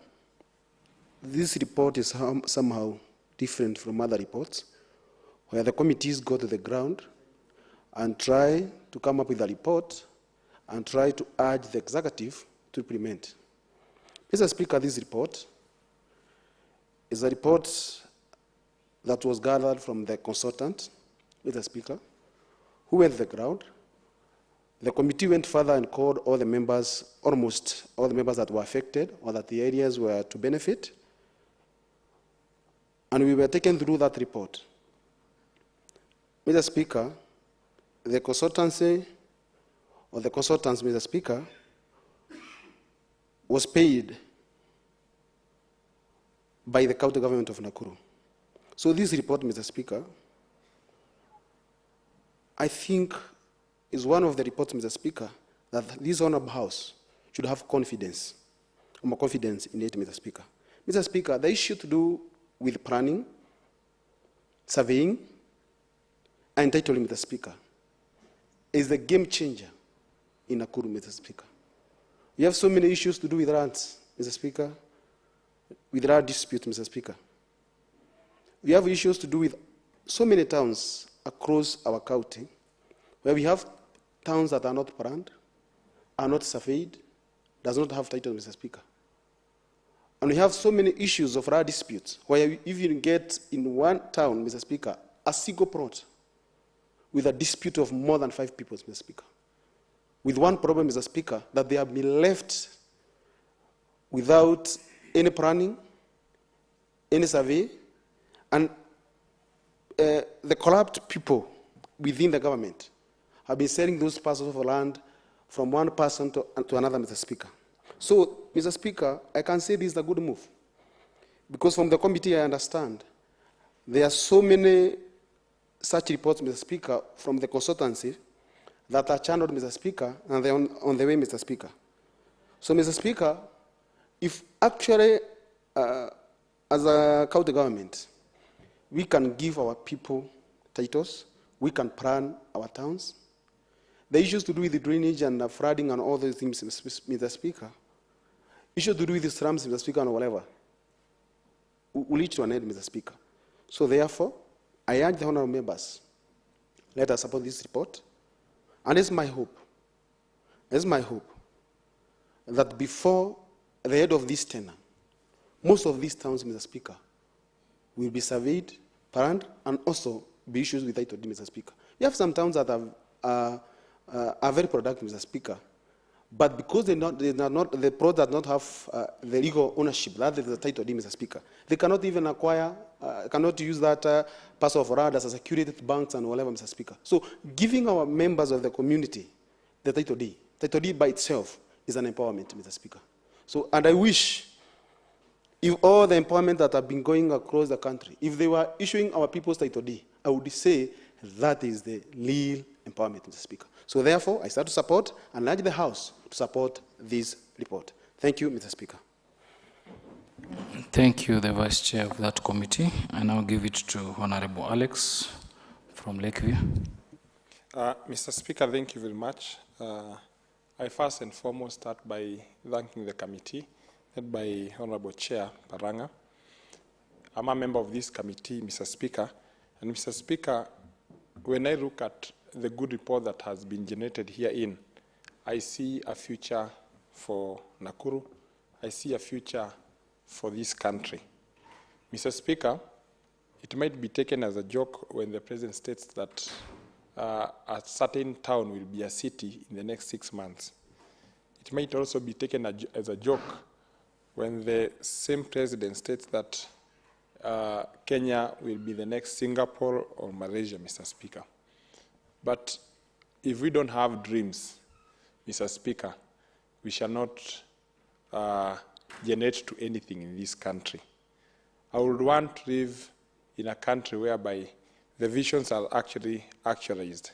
this report is somehow different from other reports, where the committees go to the ground and try to come up with a report and try to urge the executive to implement. Mr. Speaker, this report is a report that was gathered from the consultant, Mr. Speaker, who went to the ground. The committee went further and called all the members, almost all the members that were affected or that the areas were to benefit. And we were taken through that report. Mr. Speaker, the consultancy or the consultants, Mr. Speaker, was paid by the county government of Nakuru. So this report, Mr. Speaker, I think is one of the reports, Mr. Speaker, that this Honourable House should have confidence, more confidence in it, Mr. Speaker. Mr. Speaker, the issue to do with planning, surveying, and titling, Mr. Speaker, is the game changer in Nakuru, Mr. Speaker. We have so many issues to do with lands, Mr. Speaker, with land disputes, Mr. Speaker. We have issues to do with so many towns across our county, where we have towns that are not planned, are not surveyed, does not have title, Mr. Speaker. And we have so many issues of land disputes, where you even get in one town, Mr. Speaker, a single plot with a dispute of more than 5 people, Mr. Speaker. With one problem, Mr. Speaker, that they have been left without any planning, any survey, and the corrupt people within the government have been selling those parcels of land from one person to another, Mr. Speaker. So, Mr. Speaker, I can say this is a good move, because from the committee I understand there are so many such reports, Mr. Speaker, from the consultancy that are channeled, Mr. Speaker, and they're on the way, Mr. Speaker. So, Mr. Speaker, if actually, as a county government, we can give our people titles, we can plan our towns, the issues to do with the drainage and flooding and all those things, Mr. Speaker, issues to do with the slums, Mr. Speaker, and whatever, will lead to an end, Mr. Speaker. So, therefore, I urge the honourable members, let us support this report. And it's my hope, that before the end of this tenure, most of these towns, Mr. Speaker, will be surveyed, planned, and also be issued with title deed, Mr. Speaker. We have some towns that are very productive, Mr. Speaker, but because the plots do not have the legal ownership, that is the title deed, Mr. Speaker, they cannot even acquire, cannot use that parcel of land as a security to banks and whatever, Mr. Speaker. So giving our members of the community the title deed by itself is an empowerment, Mr. Speaker. So, and I wish if all the empowerment that have been going across the country, if they were issuing our people's title deed, I would say That is the real empowerment, Mr. Speaker. So therefore, I start to support and urge the House to support this report. Thank you, Mr. Speaker. Thank you, the Vice Chair of that committee. I now give it to Honorable Alex from Lakeview. Mr. Speaker, thank you very much. I first and foremost start by thanking the committee, led by Honorable Chair Palanga. I'm a member of this committee, Mr. Speaker, and Mr. Speaker, when I look at the good report that has been generated herein, I see a future for Nakuru. I see a future for this country. Mr. Speaker, it might be taken as a joke when the President states that a certain town will be a city in the next 6 months. It might also be taken as a joke when the same President states that Kenya will be the next Singapore or Malaysia, Mr. Speaker. But if we don't have dreams, Mr. Speaker, we shall not generate to anything in this country. I would want to live in a country whereby the visions are actually actualized.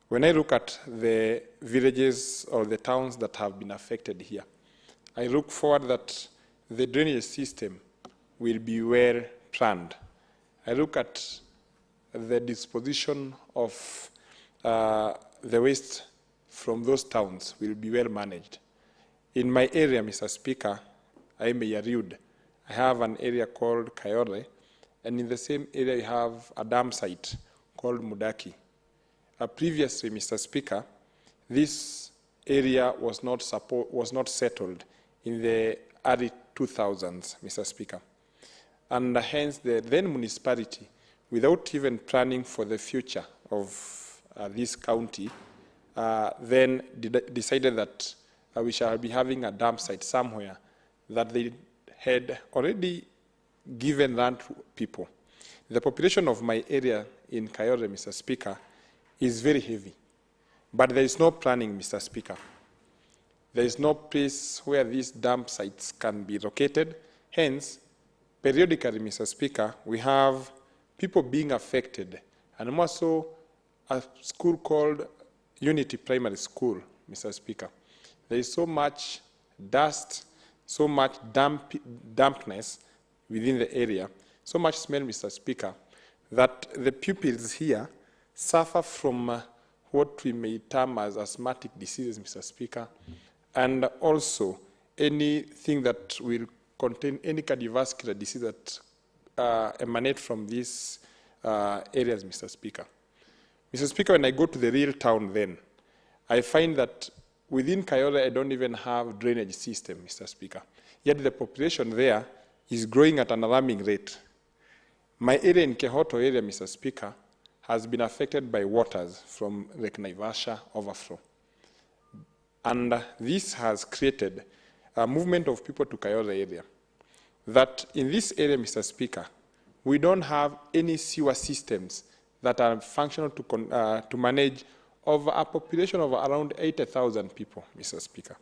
When I look at the villages or the towns that have been affected here, I look forward that the drainage system will be well planned. I look at the disposition of the waste from those towns will be well managed. In my area, Mr. Speaker, I may allude, I have an area called Kayore, and in the same area I have a dam site called Mudaki. Previously, Mr. Speaker, this area was not settled in the early 2000s, Mr. Speaker. And hence the then municipality, without even planning for the future of this county, then decided that we shall be having a dam site somewhere that they had already given land to people. The population of my area in Kayore, Mr. Speaker, is very heavy. But there is no planning, Mr. Speaker. There is no place where these dam sites can be located. Hence, periodically, Mr. Speaker, we have people being affected. And more so, a school called Unity Primary School, Mr. Speaker. There is so much dust, so much dampness within the area, so much smell, Mr. Speaker, that the pupils here suffer from what we may term as asthmatic diseases, Mr. Speaker, and also anything that will contain any cardiovascular disease that emanate from these areas, Mr. Speaker. Mr. Speaker, when I go to the real town then, I find that within Kayore, I don't even have drainage system, Mr. Speaker. Yet the population there is growing at an alarming rate. My area in Kehoto area, Mr. Speaker, has been affected by waters from Lake Naivasha overflow. And this has created a movement of people to Kayore area. That in this area, Mr. Speaker, we don't have any sewer systems that are functional to manage over a population of around 80,000 people, Mr. Speaker.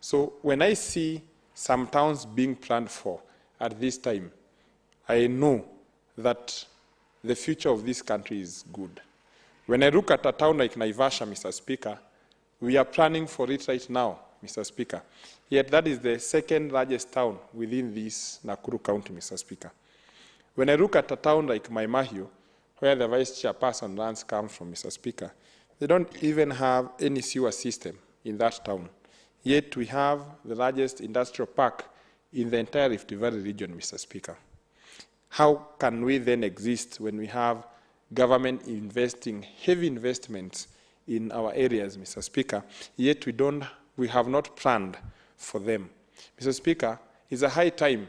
So when I see some towns being planned for at this time, I know that the future of this country is good. When I look at a town like Naivasha, Mr. Speaker, we are planning for it right now, Mr. Speaker. Yet that is the second largest town within this Nakuru County, Mr. Speaker. When I look at a town like Maimahio, where the vice chairperson lands come from, Mr. Speaker, they don't even have any sewer system in that town. Yet we have the largest industrial park in the entire Rift Valley region, Mr. Speaker. How can we then exist when we have government investing heavy investments in our areas, Mr. Speaker, yet we have not planned for them? Mr. Speaker, it's a high time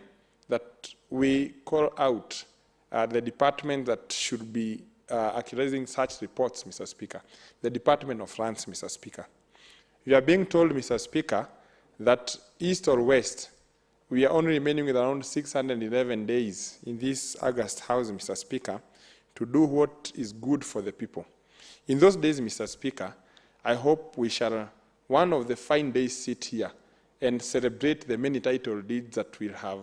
that we call out the department that should be accurating such reports, Mr. Speaker, the Department of Lands, Mr. Speaker. We are being told, Mr. Speaker, that east or west, we are only remaining with around 611 days in this August House, Mr. Speaker, to do what is good for the people. In those days, Mr. Speaker, I hope we shall, one of the fine days, sit here and celebrate the many title deeds that will have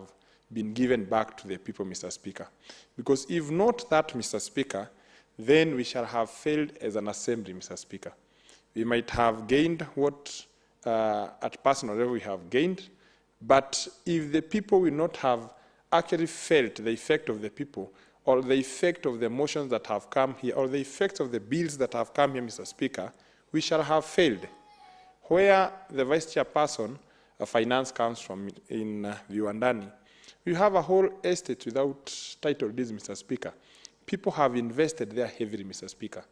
been given back to the people, Mr. Speaker. Because if not that, Mr. Speaker, then we shall have failed as an assembly, Mr. Speaker. We might have gained what at personal level we have gained, but if the people will not have actually felt the effect of the people, or the effect of the motions that have come here, or the effects of the bills that have come here, Mr. Speaker, we shall have failed. Where the Vice Chairperson of Finance comes from in Viwandani, you have a whole estate without title deeds, Mr. Speaker. People have invested there heavily, Mr. Speaker.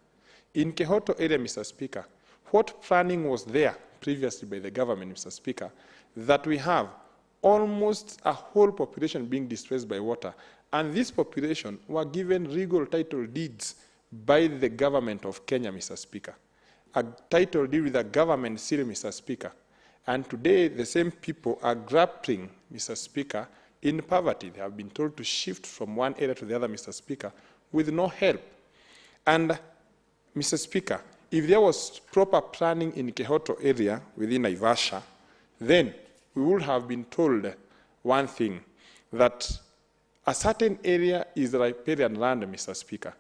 In Kehoto area, Mr. Speaker, what planning was there previously by the government, Mr. Speaker, that we have almost a whole population being displaced by water, and this population were given legal title deeds by the government of Kenya, Mr. Speaker. A title deed with a government seal, Mr. Speaker. And today, the same people are grappling, Mr. Speaker, in poverty. They have been told to shift from one area to the other, Mr. Speaker, with no help. And, Mr. Speaker, if there was proper planning in Kehoto area within Naivasha, then we would have been told one thing, that a certain area is riparian land, Mr. Speaker.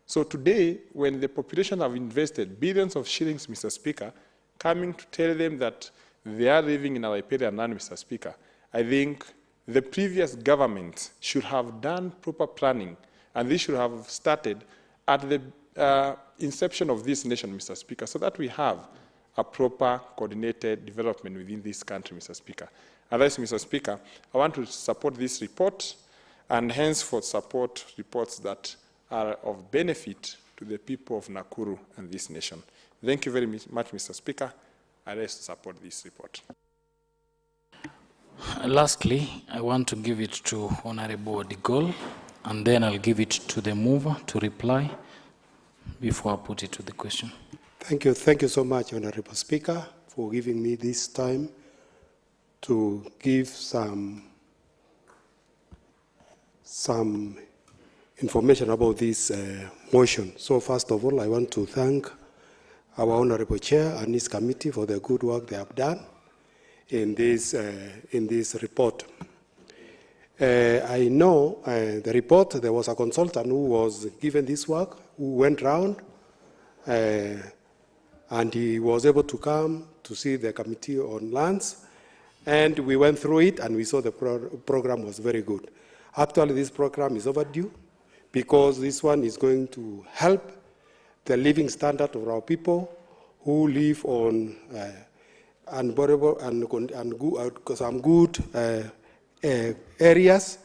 So today, when the population have invested billions of shillings, Mr. Speaker, coming to tell them that they are living in a riparian land, Mr. Speaker, I think the previous government should have done proper planning, and they should have started at the inception of this nation, Mr. Speaker, so that we have a proper coordinated development within this country, Mr. Speaker. Otherwise, Mr. Speaker, I want to support this report and henceforth support reports that are of benefit to the people of Nakuru and this nation. Thank you very much, Mr. Speaker. I rest to support this report. Lastly, I want to give it to Honorable Digol, and then I'll give it to the mover to reply before I put it to the question. Thank you so much, Honorable Speaker, for giving me this time to give some information about this motion. So first of all, I want to thank our Honorable Chair and his committee for the good work they have done in this report. I know the report, there was a consultant who was given this work, who went round, and he was able to come to see the Committee on Lands, and we went through it, and we saw the program was very good. Actually, this program is overdue, because this one is going to help the living standard of our people who live on unbearable and some good areas.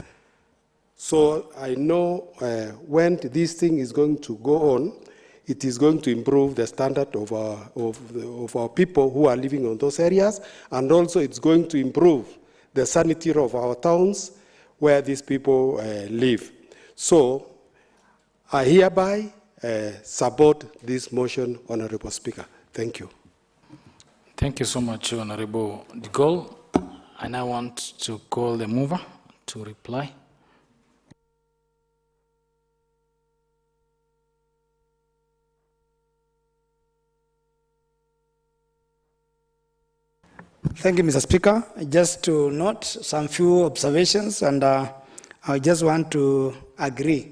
So I know when this thing is going to go on, it is going to improve the standard of our people who are living on those areas, and also it's going to improve the sanity of our towns where these people live. So I hereby support this motion, Honorable Speaker. Thank you. Thank you so much, Honorable Digol. I now want to call the mover to reply. Thank you, Mr. Speaker. Just to note some few observations, and I just want to agree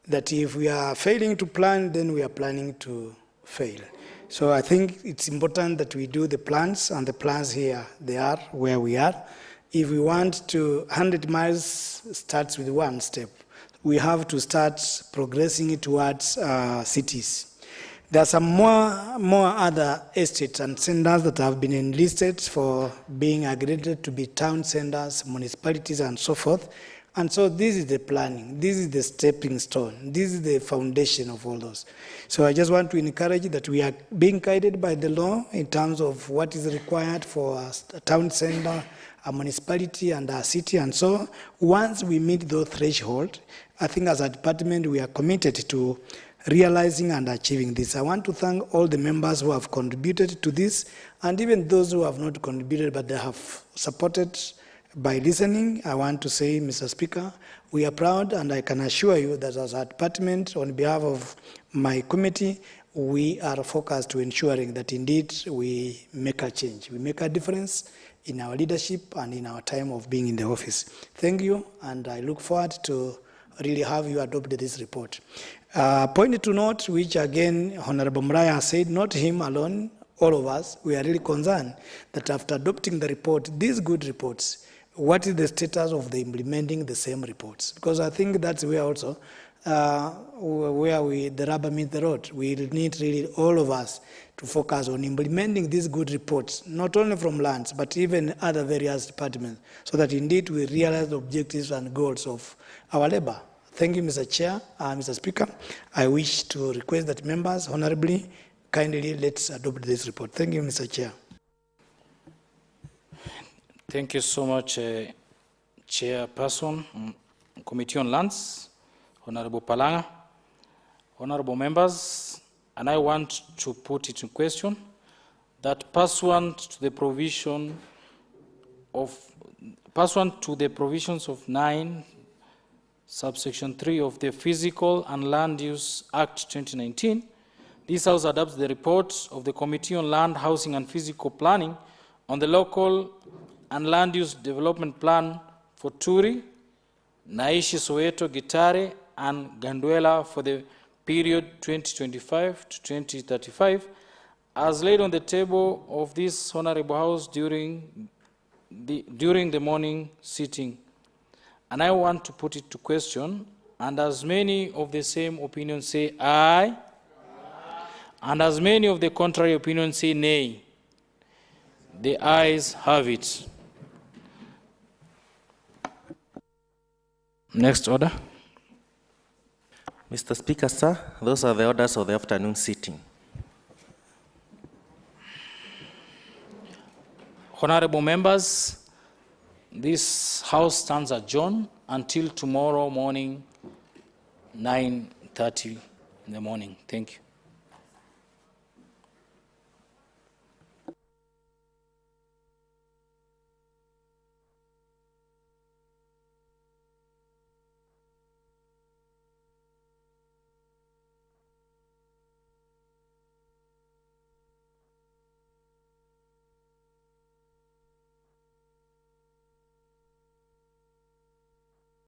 that if we are failing to plan, then we are planning to fail. So I think it's important that we do the plans, and the plans here, they are where we are. If we want to, 100 miles starts with one step. We have to start progressing towards cities. There are some more other estates and centers that have been enlisted for being aggregated to be town centers, municipalities, and so forth. And so this is the planning, this is the stepping stone, this is the foundation of all those. So I just want to encourage that we are being guided by the law in terms of what is required for a town center, a municipality, and a city. And so once we meet those thresholds, I think as a department we are committed to realizing and achieving this. I want to thank all the members who have contributed to this, and even those who have not contributed but they have supported by listening. I want to say, Mr. Speaker, we are proud, and I can assure you that as a department, on behalf of my committee, we are focused to ensuring that indeed we make a change, we make a difference in our leadership and in our time of being in the office. Thank you, and I look forward to really have you adopt this report. Point to note, which again Honorable Muraya said, not him alone, all of us, we are really concerned that after adopting the report, these good reports, what is the status of the implementing the same reports? Because I think that's where also the rubber meets the road. We need really all of us to focus on implementing these good reports, not only from lands, but even other various departments, so that indeed we realize the objectives and goals of our labor. Thank you, Mr. Chair, Mr. Speaker. I wish to request that members honorably, kindly let's adopt this report. Thank you, Mr. Chair. Thank you so much, Chairperson, Committee on Lands, Honorable Palanga, honorable members, and I want to put it in question that pursuant to the provisions of 9 subsection 3 of the Physical and Land Use Act 2019, this House adopts the report of the Committee on Land, Housing and Physical Planning on the local and land use development plan for Turi, Naishi Soweto, Gitare and Langwenda for the period 2025 to 2035, as laid on the table of this Honorable House during the morning sitting. And I want to put it to question, and as many of the same opinion say aye, and as many of the contrary opinion say nay. The ayes have it. Next order. Mr. Speaker, sir, those are the orders of the afternoon sitting. Honorable members, this House stands adjourned until tomorrow morning, 9:30 in the morning. Thank you.